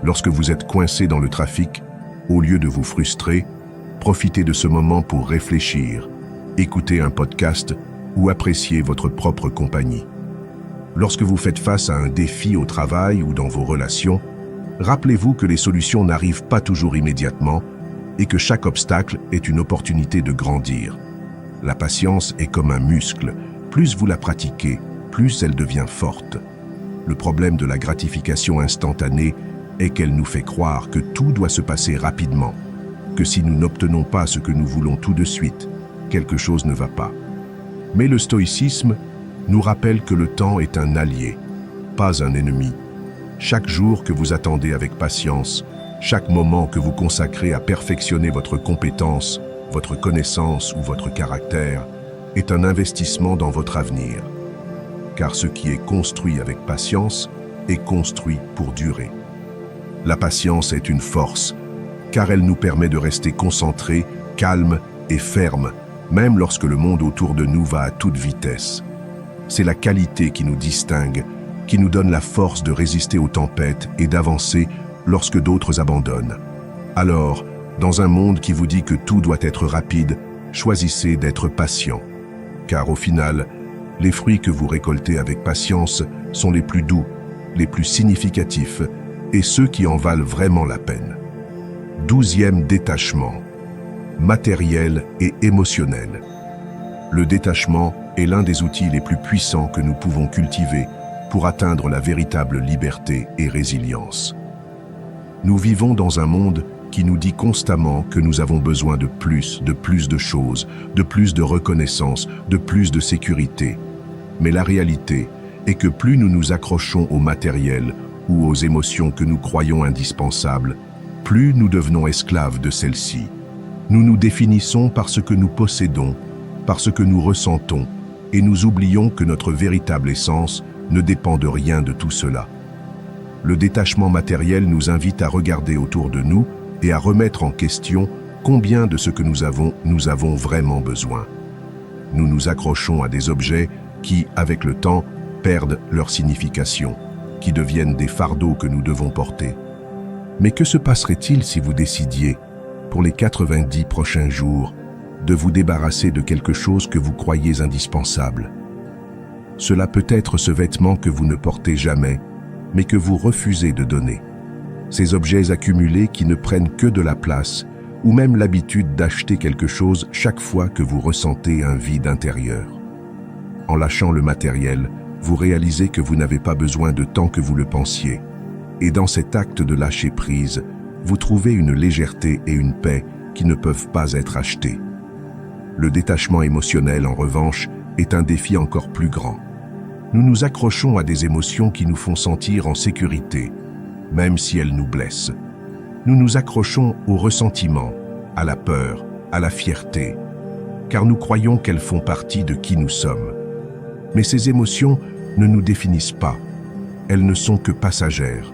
Lorsque vous êtes coincé dans le trafic, au lieu de vous frustrer, profitez de ce moment pour réfléchir, écouter un podcast ou apprécier votre propre compagnie. Lorsque vous faites face à un défi au travail ou dans vos relations, rappelez-vous que les solutions n'arrivent pas toujours immédiatement et que chaque obstacle est une opportunité de grandir. La patience est comme un muscle. Plus vous la pratiquez, plus elle devient forte. Le problème de la gratification instantanée est qu'elle nous fait croire que tout doit se passer rapidement, que si nous n'obtenons pas ce que nous voulons tout de suite, quelque chose ne va pas. Mais le stoïcisme nous rappelle que le temps est un allié, pas un ennemi. Chaque jour que vous attendez avec patience, chaque moment que vous consacrez à perfectionner votre compétence, votre connaissance ou votre caractère, est un investissement dans votre avenir. Car ce qui est construit avec patience est construit pour durer. La patience est une force, car elle nous permet de rester concentrés, calmes et fermes, même lorsque le monde autour de nous va à toute vitesse. C'est la qualité qui nous distingue, qui nous donne la force de résister aux tempêtes et d'avancer lorsque d'autres abandonnent. Alors, dans un monde qui vous dit que tout doit être rapide, choisissez d'être patient. Car au final, les fruits que vous récoltez avec patience sont les plus doux, les plus significatifs et ceux qui en valent vraiment la peine. 12e détachement, matériel et émotionnel. Le détachement est l'un des outils les plus puissants que nous pouvons cultiver pour atteindre la véritable liberté et résilience. Nous vivons dans un monde qui nous dit constamment que nous avons besoin de plus de choses, de plus de reconnaissance, de plus de sécurité. Mais la réalité est que plus nous nous accrochons au matériel ou aux émotions que nous croyons indispensables, plus nous devenons esclaves de celles-ci. Nous nous définissons par ce que nous possédons, par ce que nous ressentons, et nous oublions que notre véritable essence ne dépend de rien de tout cela. Le détachement matériel nous invite à regarder autour de nous et à remettre en question combien de ce que nous avons vraiment besoin. Nous nous accrochons à des objets qui, avec le temps, perdent leur signification, qui deviennent des fardeaux que nous devons porter. Mais que se passerait-il si vous décidiez, pour les 90 prochains jours, de vous débarrasser de quelque chose que vous croyez indispensable? Cela peut être ce vêtement que vous ne portez jamais, mais que vous refusez de donner. Ces objets accumulés qui ne prennent que de la place, ou même l'habitude d'acheter quelque chose chaque fois que vous ressentez un vide intérieur. En lâchant le matériel, vous réalisez que vous n'avez pas besoin de tant que vous le pensiez. Et dans cet acte de lâcher prise, vous trouvez une légèreté et une paix qui ne peuvent pas être achetées. Le détachement émotionnel, en revanche, est un défi encore plus grand. Nous nous accrochons à des émotions qui nous font sentir en sécurité, même si elles nous blessent. Nous nous accrochons au ressentiment, à la peur, à la fierté, car nous croyons qu'elles font partie de qui nous sommes. Mais ces émotions ne nous définissent pas, elles ne sont que passagères.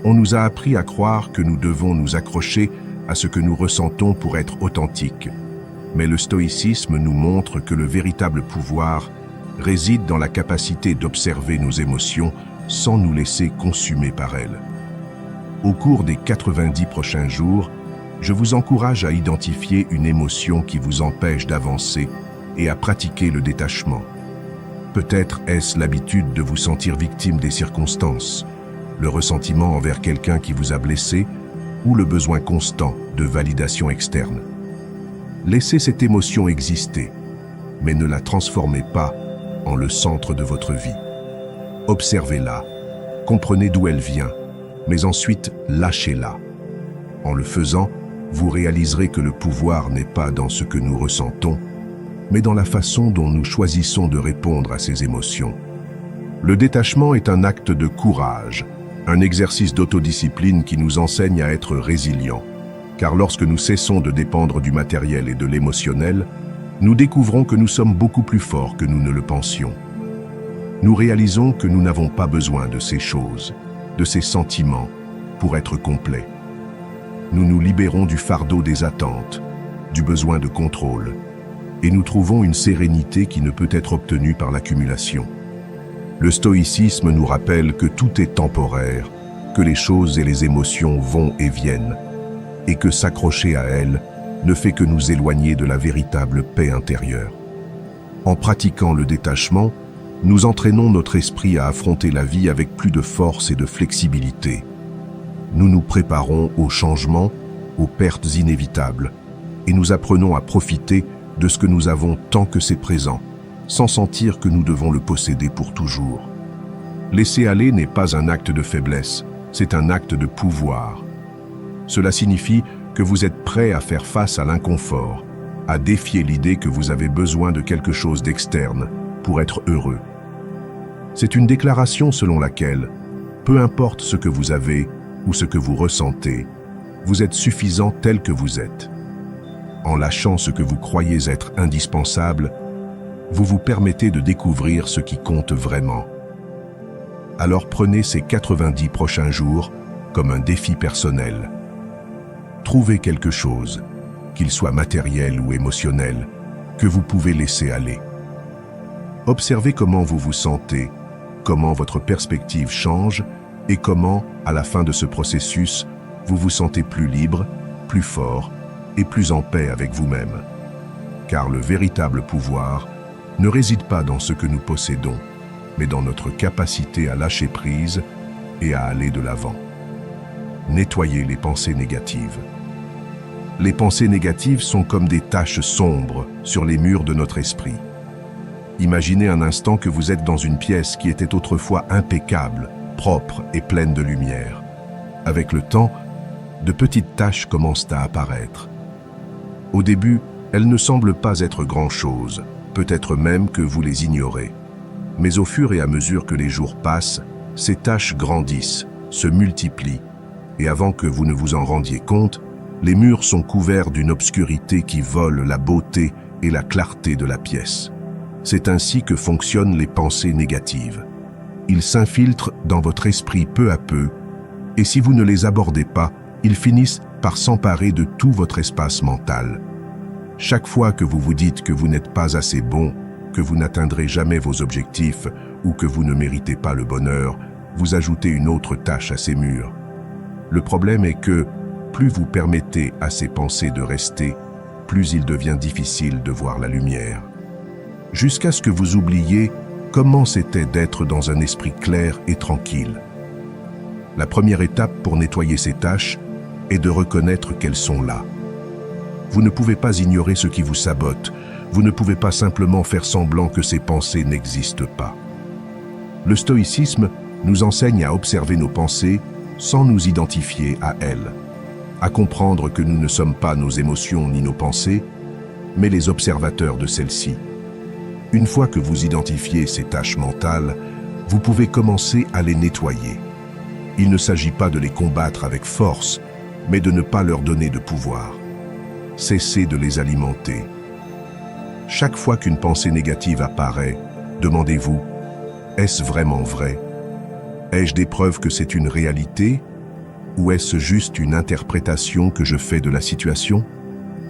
On nous a appris à croire que nous devons nous accrocher à ce que nous ressentons pour être authentiques. Mais le stoïcisme nous montre que le véritable pouvoir réside dans la capacité d'observer nos émotions sans nous laisser consumer par elles. Au cours des 90 prochains jours, je vous encourage à identifier une émotion qui vous empêche d'avancer et à pratiquer le détachement. Peut-être est-ce l'habitude de vous sentir victime des circonstances, le ressentiment envers quelqu'un qui vous a blessé ou le besoin constant de validation externe. Laissez cette émotion exister, mais ne la transformez pas en le centre de votre vie. Observez-la, comprenez d'où elle vient, mais ensuite lâchez-la. En le faisant, vous réaliserez que le pouvoir n'est pas dans ce que nous ressentons, mais dans la façon dont nous choisissons de répondre à ces émotions. Le détachement est un acte de courage, un exercice d'autodiscipline qui nous enseigne à être résilients. Car lorsque nous cessons de dépendre du matériel et de l'émotionnel, nous découvrons que nous sommes beaucoup plus forts que nous ne le pensions. Nous réalisons que nous n'avons pas besoin de ces choses, de ces sentiments, pour être complets. Nous nous libérons du fardeau des attentes, du besoin de contrôle, et nous trouvons une sérénité qui ne peut être obtenue par l'accumulation. Le stoïcisme nous rappelle que tout est temporaire, que les choses et les émotions vont et viennent, et que s'accrocher à elles ne fait que nous éloigner de la véritable paix intérieure. En pratiquant le détachement, nous entraînons notre esprit à affronter la vie avec plus de force et de flexibilité. Nous nous préparons au changement, aux pertes inévitables, et nous apprenons à profiter de ce que nous avons tant que c'est présent, sans sentir que nous devons le posséder pour toujours. Laisser aller n'est pas un acte de faiblesse, c'est un acte de pouvoir. Cela signifie que vous êtes prêt à faire face à l'inconfort, à défier l'idée que vous avez besoin de quelque chose d'externe pour être heureux. C'est une déclaration selon laquelle, peu importe ce que vous avez ou ce que vous ressentez, vous êtes suffisant tel que vous êtes. En lâchant ce que vous croyez être indispensable, vous vous permettez de découvrir ce qui compte vraiment. Alors prenez ces 90 prochains jours comme un défi personnel. Trouvez quelque chose, qu'il soit matériel ou émotionnel, que vous pouvez laisser aller. Observez comment vous vous sentez, comment votre perspective change et comment, à la fin de ce processus, vous vous sentez plus libre, plus fort et plus en paix avec vous-même. Car le véritable pouvoir ne réside pas dans ce que nous possédons, mais dans notre capacité à lâcher prise et à aller de l'avant. Nettoyez les pensées négatives. Les pensées négatives sont comme des taches sombres sur les murs de notre esprit. Imaginez un instant que vous êtes dans une pièce qui était autrefois impeccable, propre et pleine de lumière. Avec le temps, de petites taches commencent à apparaître. Au début, elles ne semblent pas être grand-chose, peut-être même que vous les ignorez. Mais au fur et à mesure que les jours passent, ces taches grandissent, se multiplient, et avant que vous ne vous en rendiez compte, les murs sont couverts d'une obscurité qui vole la beauté et la clarté de la pièce. C'est ainsi que fonctionnent les pensées négatives. Ils s'infiltrent dans votre esprit peu à peu, et si vous ne les abordez pas, ils finissent par s'emparer de tout votre espace mental. Chaque fois que vous vous dites que vous n'êtes pas assez bon, que vous n'atteindrez jamais vos objectifs ou que vous ne méritez pas le bonheur, vous ajoutez une autre tâche à ces murs. Le problème est que, plus vous permettez à ces pensées de rester, plus il devient difficile de voir la lumière. Jusqu'à ce que vous oubliez comment c'était d'être dans un esprit clair et tranquille. La première étape pour nettoyer ces tâches est de reconnaître qu'elles sont là. Vous ne pouvez pas ignorer ce qui vous sabote, vous ne pouvez pas simplement faire semblant que ces pensées n'existent pas. Le stoïcisme nous enseigne à observer nos pensées sans nous identifier à elles, à comprendre que nous ne sommes pas nos émotions ni nos pensées, mais les observateurs de celles-ci. Une fois que vous identifiez ces tâches mentales, vous pouvez commencer à les nettoyer. Il ne s'agit pas de les combattre avec force, mais de ne pas leur donner de pouvoir. Cessez de les alimenter. Chaque fois qu'une pensée négative apparaît, demandez-vous, est-ce vraiment vrai? Ai-je des preuves que c'est une réalité? Ou est-ce juste une interprétation que je fais de la situation?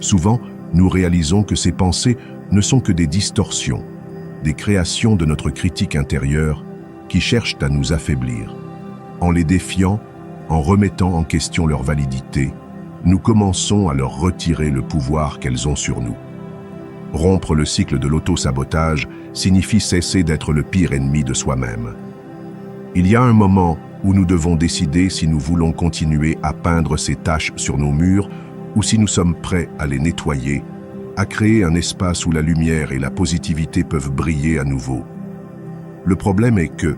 Souvent, nous réalisons que ces pensées ne sont que des distorsions, des créations de notre critique intérieure qui cherchent à nous affaiblir. En les défiant, en remettant en question leur validité, nous commençons à leur retirer le pouvoir qu'elles ont sur nous. Rompre le cycle de l'auto-sabotage signifie cesser d'être le pire ennemi de soi-même. Il y a un moment où nous devons décider si nous voulons continuer à peindre ces taches sur nos murs ou si nous sommes prêts à les nettoyer, à créer un espace où la lumière et la positivité peuvent briller à nouveau. Le problème est que,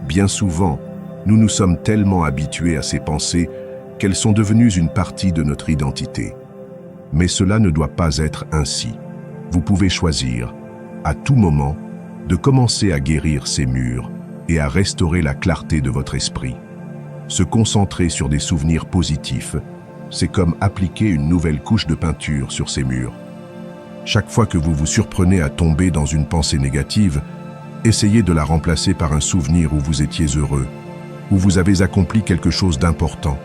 bien souvent, nous nous sommes tellement habitués à ces pensées qu'elles sont devenues une partie de notre identité. Mais cela ne doit pas être ainsi. Vous pouvez choisir, à tout moment, de commencer à guérir ces murs et à restaurer la clarté de votre esprit. Se concentrer sur des souvenirs positifs, c'est comme appliquer une nouvelle couche de peinture sur ces murs. Chaque fois que vous vous surprenez à tomber dans une pensée négative, essayez de la remplacer par un souvenir où vous étiez heureux, où vous avez accompli quelque chose d'important,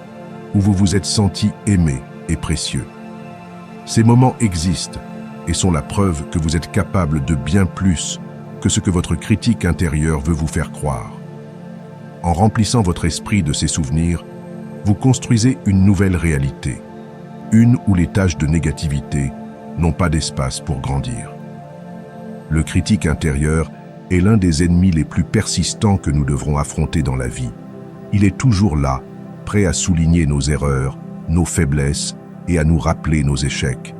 où vous vous êtes senti aimé et précieux. Ces moments existent et sont la preuve que vous êtes capable de bien plus que ce que votre critique intérieure veut vous faire croire. En remplissant votre esprit de ces souvenirs, vous construisez une nouvelle réalité, une où les tâches de négativité n'ont pas d'espace pour grandir. Le critique intérieur est l'un des ennemis les plus persistants que nous devrons affronter dans la vie. Il est toujours là, prêt à souligner nos erreurs, nos faiblesses et à nous rappeler nos échecs.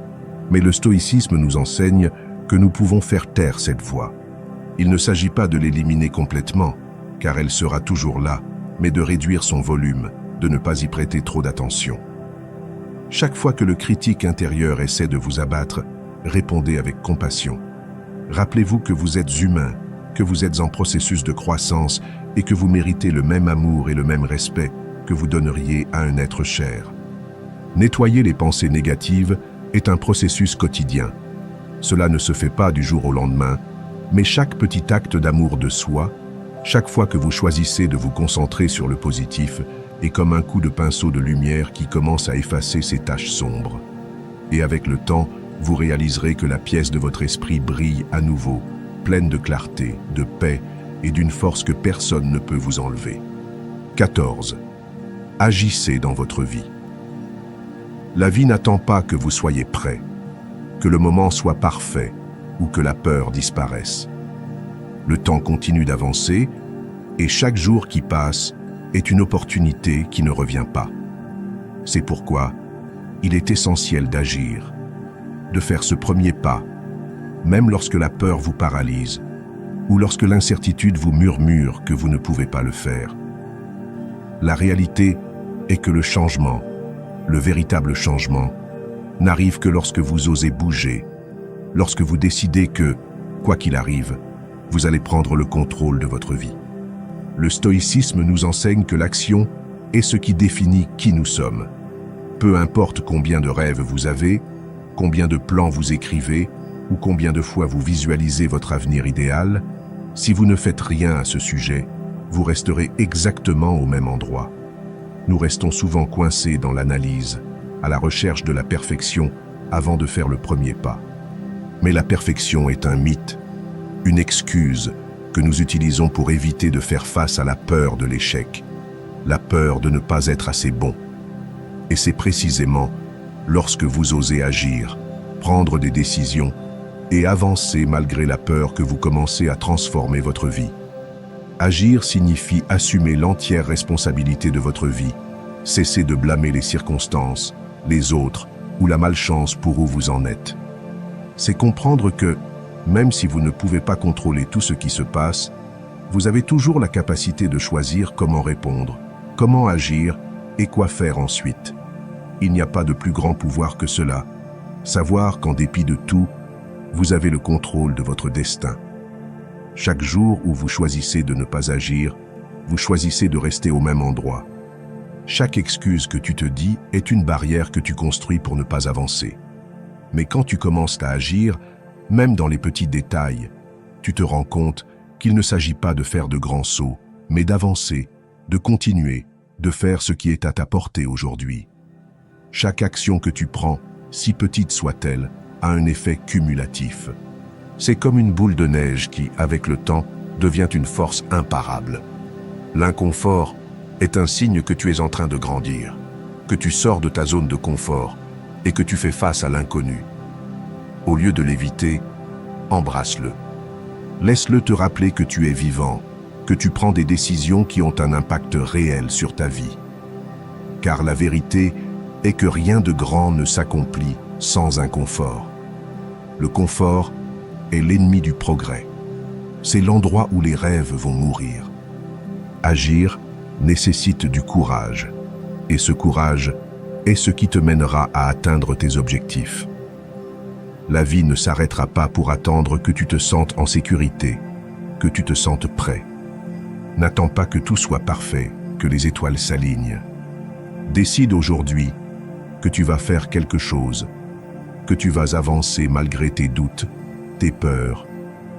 Mais le stoïcisme nous enseigne que nous pouvons faire taire cette voix. Il ne s'agit pas de l'éliminer complètement, car elle sera toujours là, mais de réduire son volume, de ne pas y prêter trop d'attention. Chaque fois que le critique intérieur essaie de vous abattre, répondez avec compassion. Rappelez-vous que vous êtes humain, que vous êtes en processus de croissance et que vous méritez le même amour et le même respect que vous donneriez à un être cher. Nettoyer les pensées négatives est un processus quotidien. Cela ne se fait pas du jour au lendemain, mais chaque petit acte d'amour de soi, chaque fois que vous choisissez de vous concentrer sur le positif, est comme un coup de pinceau de lumière qui commence à effacer ces taches sombres. Et avec le temps, vous réaliserez que la pièce de votre esprit brille à nouveau, pleine de clarté, de paix et d'une force que personne ne peut vous enlever. 14. Agissez dans votre vie. La vie n'attend pas que vous soyez prêt, que le moment soit parfait ou que la peur disparaisse. Le temps continue d'avancer et chaque jour qui passe est une opportunité qui ne revient pas. C'est pourquoi il est essentiel d'agir, de faire ce premier pas, même lorsque la peur vous paralyse ou lorsque l'incertitude vous murmure que vous ne pouvez pas le faire. La réalité est que le changement, le véritable changement, n'arrive que lorsque vous osez bouger, lorsque vous décidez que, quoi qu'il arrive, vous allez prendre le contrôle de votre vie. Le stoïcisme nous enseigne que l'action est ce qui définit qui nous sommes. Peu importe combien de rêves vous avez, combien de plans vous écrivez, ou combien de fois vous visualisez votre avenir idéal, si vous ne faites rien à ce sujet, vous resterez exactement au même endroit. Nous restons souvent coincés dans l'analyse, à la recherche de la perfection, avant de faire le premier pas. Mais la perfection est un mythe, une excuse que nous utilisons pour éviter de faire face à la peur de l'échec, la peur de ne pas être assez bon. Et c'est précisément lorsque vous osez agir, prendre des décisions et avancer malgré la peur que vous commencez à transformer votre vie. Agir signifie assumer l'entière responsabilité de votre vie, cesser de blâmer les circonstances, les autres ou la malchance pour où vous en êtes. C'est comprendre que, même si vous ne pouvez pas contrôler tout ce qui se passe, vous avez toujours la capacité de choisir comment répondre, comment agir et quoi faire ensuite. Il n'y a pas de plus grand pouvoir que cela, savoir qu'en dépit de tout, vous avez le contrôle de votre destin. Chaque jour où vous choisissez de ne pas agir, vous choisissez de rester au même endroit. Chaque excuse que tu te dis est une barrière que tu construis pour ne pas avancer. Mais quand tu commences à agir, même dans les petits détails, tu te rends compte qu'il ne s'agit pas de faire de grands sauts, mais d'avancer, de continuer, de faire ce qui est à ta portée aujourd'hui. Chaque action que tu prends, si petite soit-elle, a un effet cumulatif. C'est comme une boule de neige qui, avec le temps, devient une force imparable. L'inconfort est un signe que tu es en train de grandir, que tu sors de ta zone de confort et que tu fais face à l'inconnu. Au lieu de l'éviter, embrasse-le. Laisse-le te rappeler que tu es vivant, que tu prends des décisions qui ont un impact réel sur ta vie. Car la vérité est que rien de grand ne s'accomplit sans inconfort. Le confort est l'ennemi du progrès. C'est l'endroit où les rêves vont mourir. Agir nécessite du courage, et ce courage est ce qui te mènera à atteindre tes objectifs. La vie ne s'arrêtera pas pour attendre que tu te sentes en sécurité, que tu te sentes prêt. N'attends pas que tout soit parfait, que les étoiles s'alignent. Décide aujourd'hui que tu vas faire quelque chose, que tu vas avancer malgré tes doutes, tes peurs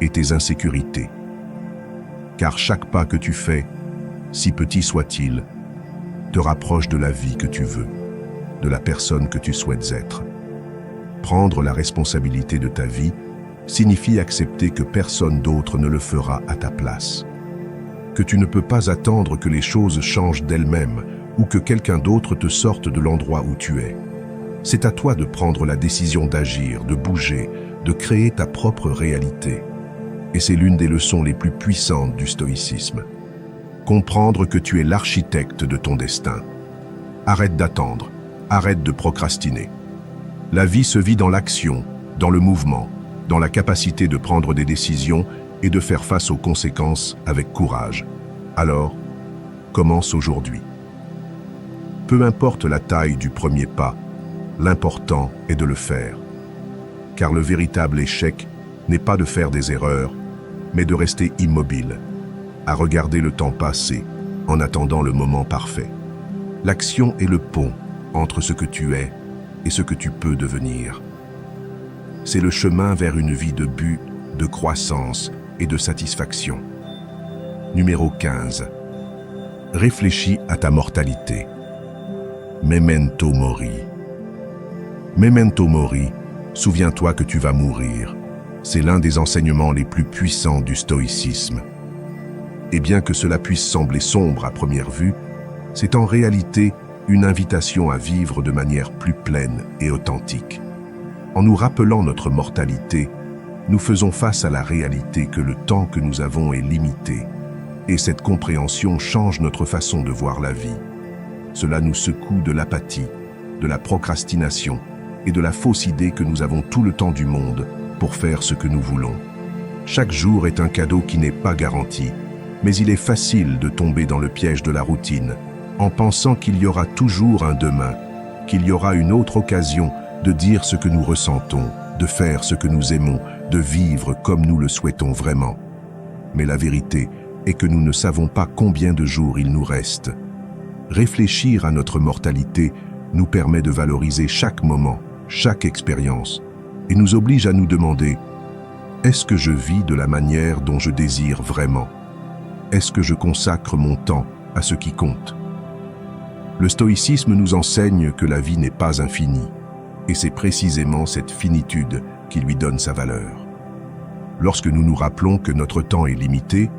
et tes insécurités. Car chaque pas que tu fais, si petit soit-il, te rapproche de la vie que tu veux, de la personne que tu souhaites être. Prendre la responsabilité de ta vie signifie accepter que personne d'autre ne le fera à ta place. Que tu ne peux pas attendre que les choses changent d'elles-mêmes ou que quelqu'un d'autre te sorte de l'endroit où tu es. C'est à toi de prendre la décision d'agir, de bouger, de créer ta propre réalité. Et c'est l'une des leçons les plus puissantes du stoïcisme. Comprendre que tu es l'architecte de ton destin. Arrête d'attendre, arrête de procrastiner. La vie se vit dans l'action, dans le mouvement, dans la capacité de prendre des décisions et de faire face aux conséquences avec courage. Alors, commence aujourd'hui. Peu importe la taille du premier pas, l'important est de le faire. Car le véritable échec n'est pas de faire des erreurs, mais de rester immobile, à regarder le temps passer en attendant le moment parfait. L'action est le pont entre ce que tu es et ce que tu peux devenir. C'est le chemin vers une vie de but, de croissance et de satisfaction. Numéro 15. Réfléchis à ta mortalité. Memento mori. Memento mori, souviens-toi que tu vas mourir. C'est l'un des enseignements les plus puissants du stoïcisme. Et bien que cela puisse sembler sombre à première vue, c'est en réalité une invitation à vivre de manière plus pleine et authentique. En nous rappelant notre mortalité, nous faisons face à la réalité que le temps que nous avons est limité, et cette compréhension change notre façon de voir la vie. Cela nous secoue de l'apathie, de la procrastination et de la fausse idée que nous avons tout le temps du monde pour faire ce que nous voulons. Chaque jour est un cadeau qui n'est pas garanti, mais il est facile de tomber dans le piège de la routine, en pensant qu'il y aura toujours un demain, qu'il y aura une autre occasion de dire ce que nous ressentons, de faire ce que nous aimons, de vivre comme nous le souhaitons vraiment. Mais la vérité est que nous ne savons pas combien de jours il nous reste. Réfléchir à notre mortalité nous permet de valoriser chaque moment, chaque expérience, et nous oblige à nous demander: est-ce que je vis de la manière dont je désire vraiment? Est-ce que je consacre mon temps à ce qui compte? Le stoïcisme nous enseigne que la vie n'est pas infinie, et c'est précisément cette finitude qui lui donne sa valeur. Lorsque nous nous rappelons que notre temps est limité,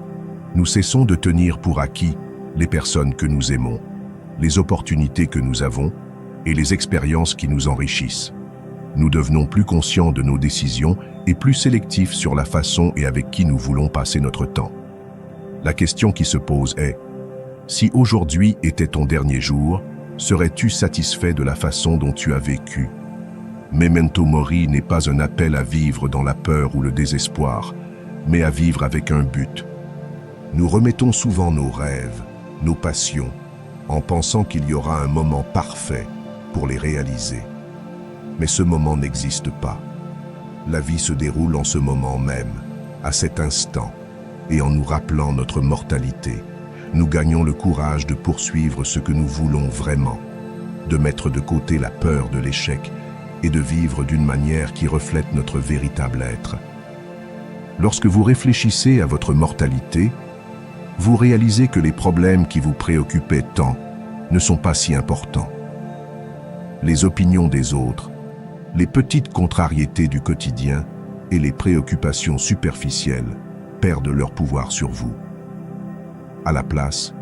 nous cessons de tenir pour acquis les personnes que nous aimons, les opportunités que nous avons et les expériences qui nous enrichissent. Nous devenons plus conscients de nos décisions et plus sélectifs sur la façon et avec qui nous voulons passer notre temps. La question qui se pose est: si aujourd'hui était ton dernier jour, serais-tu satisfait de la façon dont tu as vécu? Memento mori n'est pas un appel à vivre dans la peur ou le désespoir, mais à vivre avec un but. Nous remettons souvent nos rêves, nos passions, en pensant qu'il y aura un moment parfait pour les réaliser. Mais ce moment n'existe pas. La vie se déroule en ce moment même, à cet instant, et en nous rappelant notre mortalité, nous gagnons le courage de poursuivre ce que nous voulons vraiment, de mettre de côté la peur de l'échec et de vivre d'une manière qui reflète notre véritable être. Lorsque vous réfléchissez à votre mortalité, vous réalisez que les problèmes qui vous préoccupaient tant ne sont pas si importants. Les opinions des autres, les petites contrariétés du quotidien et les préoccupations superficielles perdent leur pouvoir sur vous. À la place,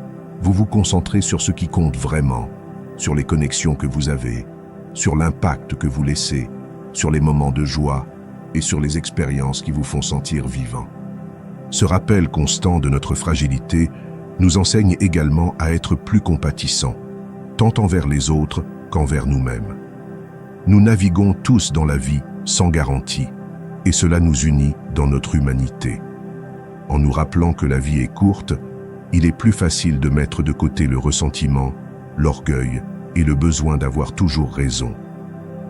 vous vous concentrez sur ce qui compte vraiment, sur les connexions que vous avez, sur l'impact que vous laissez, sur les moments de joie et sur les expériences qui vous font sentir vivant. Ce rappel constant de notre fragilité nous enseigne également à être plus compatissants, tant envers les autres qu'envers nous-mêmes. Nous naviguons tous dans la vie sans garantie, et cela nous unit dans notre humanité. En nous rappelant que la vie est courte, il est plus facile de mettre de côté le ressentiment, l'orgueil et le besoin d'avoir toujours raison.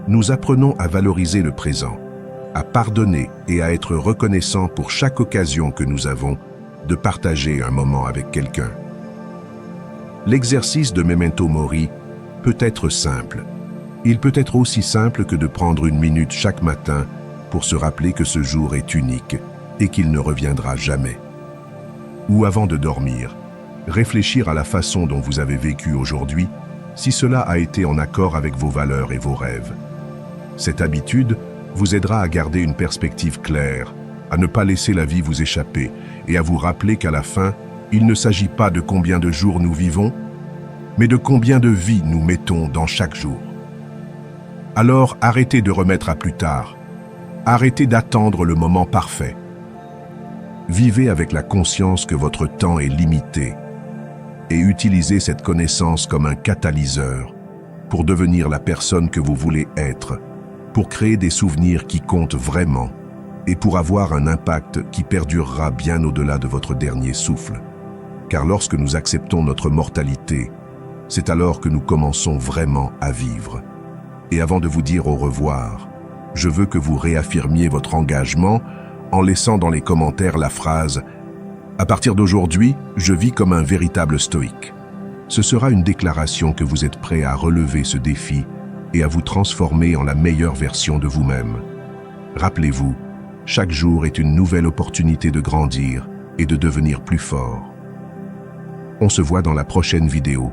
Nous apprenons à valoriser le présent, à pardonner et à être reconnaissant pour chaque occasion que nous avons de partager un moment avec quelqu'un. L'exercice de Memento Mori peut être simple. Il peut être aussi simple que de prendre une minute chaque matin pour se rappeler que ce jour est unique et qu'il ne reviendra jamais. Ou avant de dormir, réfléchir à la façon dont vous avez vécu aujourd'hui, si cela a été en accord avec vos valeurs et vos rêves. Cette habitude vous aidera à garder une perspective claire, à ne pas laisser la vie vous échapper et à vous rappeler qu'à la fin, il ne s'agit pas de combien de jours nous vivons, mais de combien de vies nous mettons dans chaque jour. Alors arrêtez de remettre à plus tard, arrêtez d'attendre le moment parfait. Vivez avec la conscience que votre temps est limité et utilisez cette connaissance comme un catalyseur pour devenir la personne que vous voulez être, pour créer des souvenirs qui comptent vraiment et pour avoir un impact qui perdurera bien au-delà de votre dernier souffle. Car lorsque nous acceptons notre mortalité, c'est alors que nous commençons vraiment à vivre. Et avant de vous dire au revoir, je veux que vous réaffirmiez votre engagement en laissant dans les commentaires la phrase « À partir d'aujourd'hui, je vis comme un véritable stoïque ». Ce sera une déclaration que vous êtes prêt à relever ce défi et à vous transformer en la meilleure version de vous-même. Rappelez-vous, chaque jour est une nouvelle opportunité de grandir et de devenir plus fort. On se voit dans la prochaine vidéo.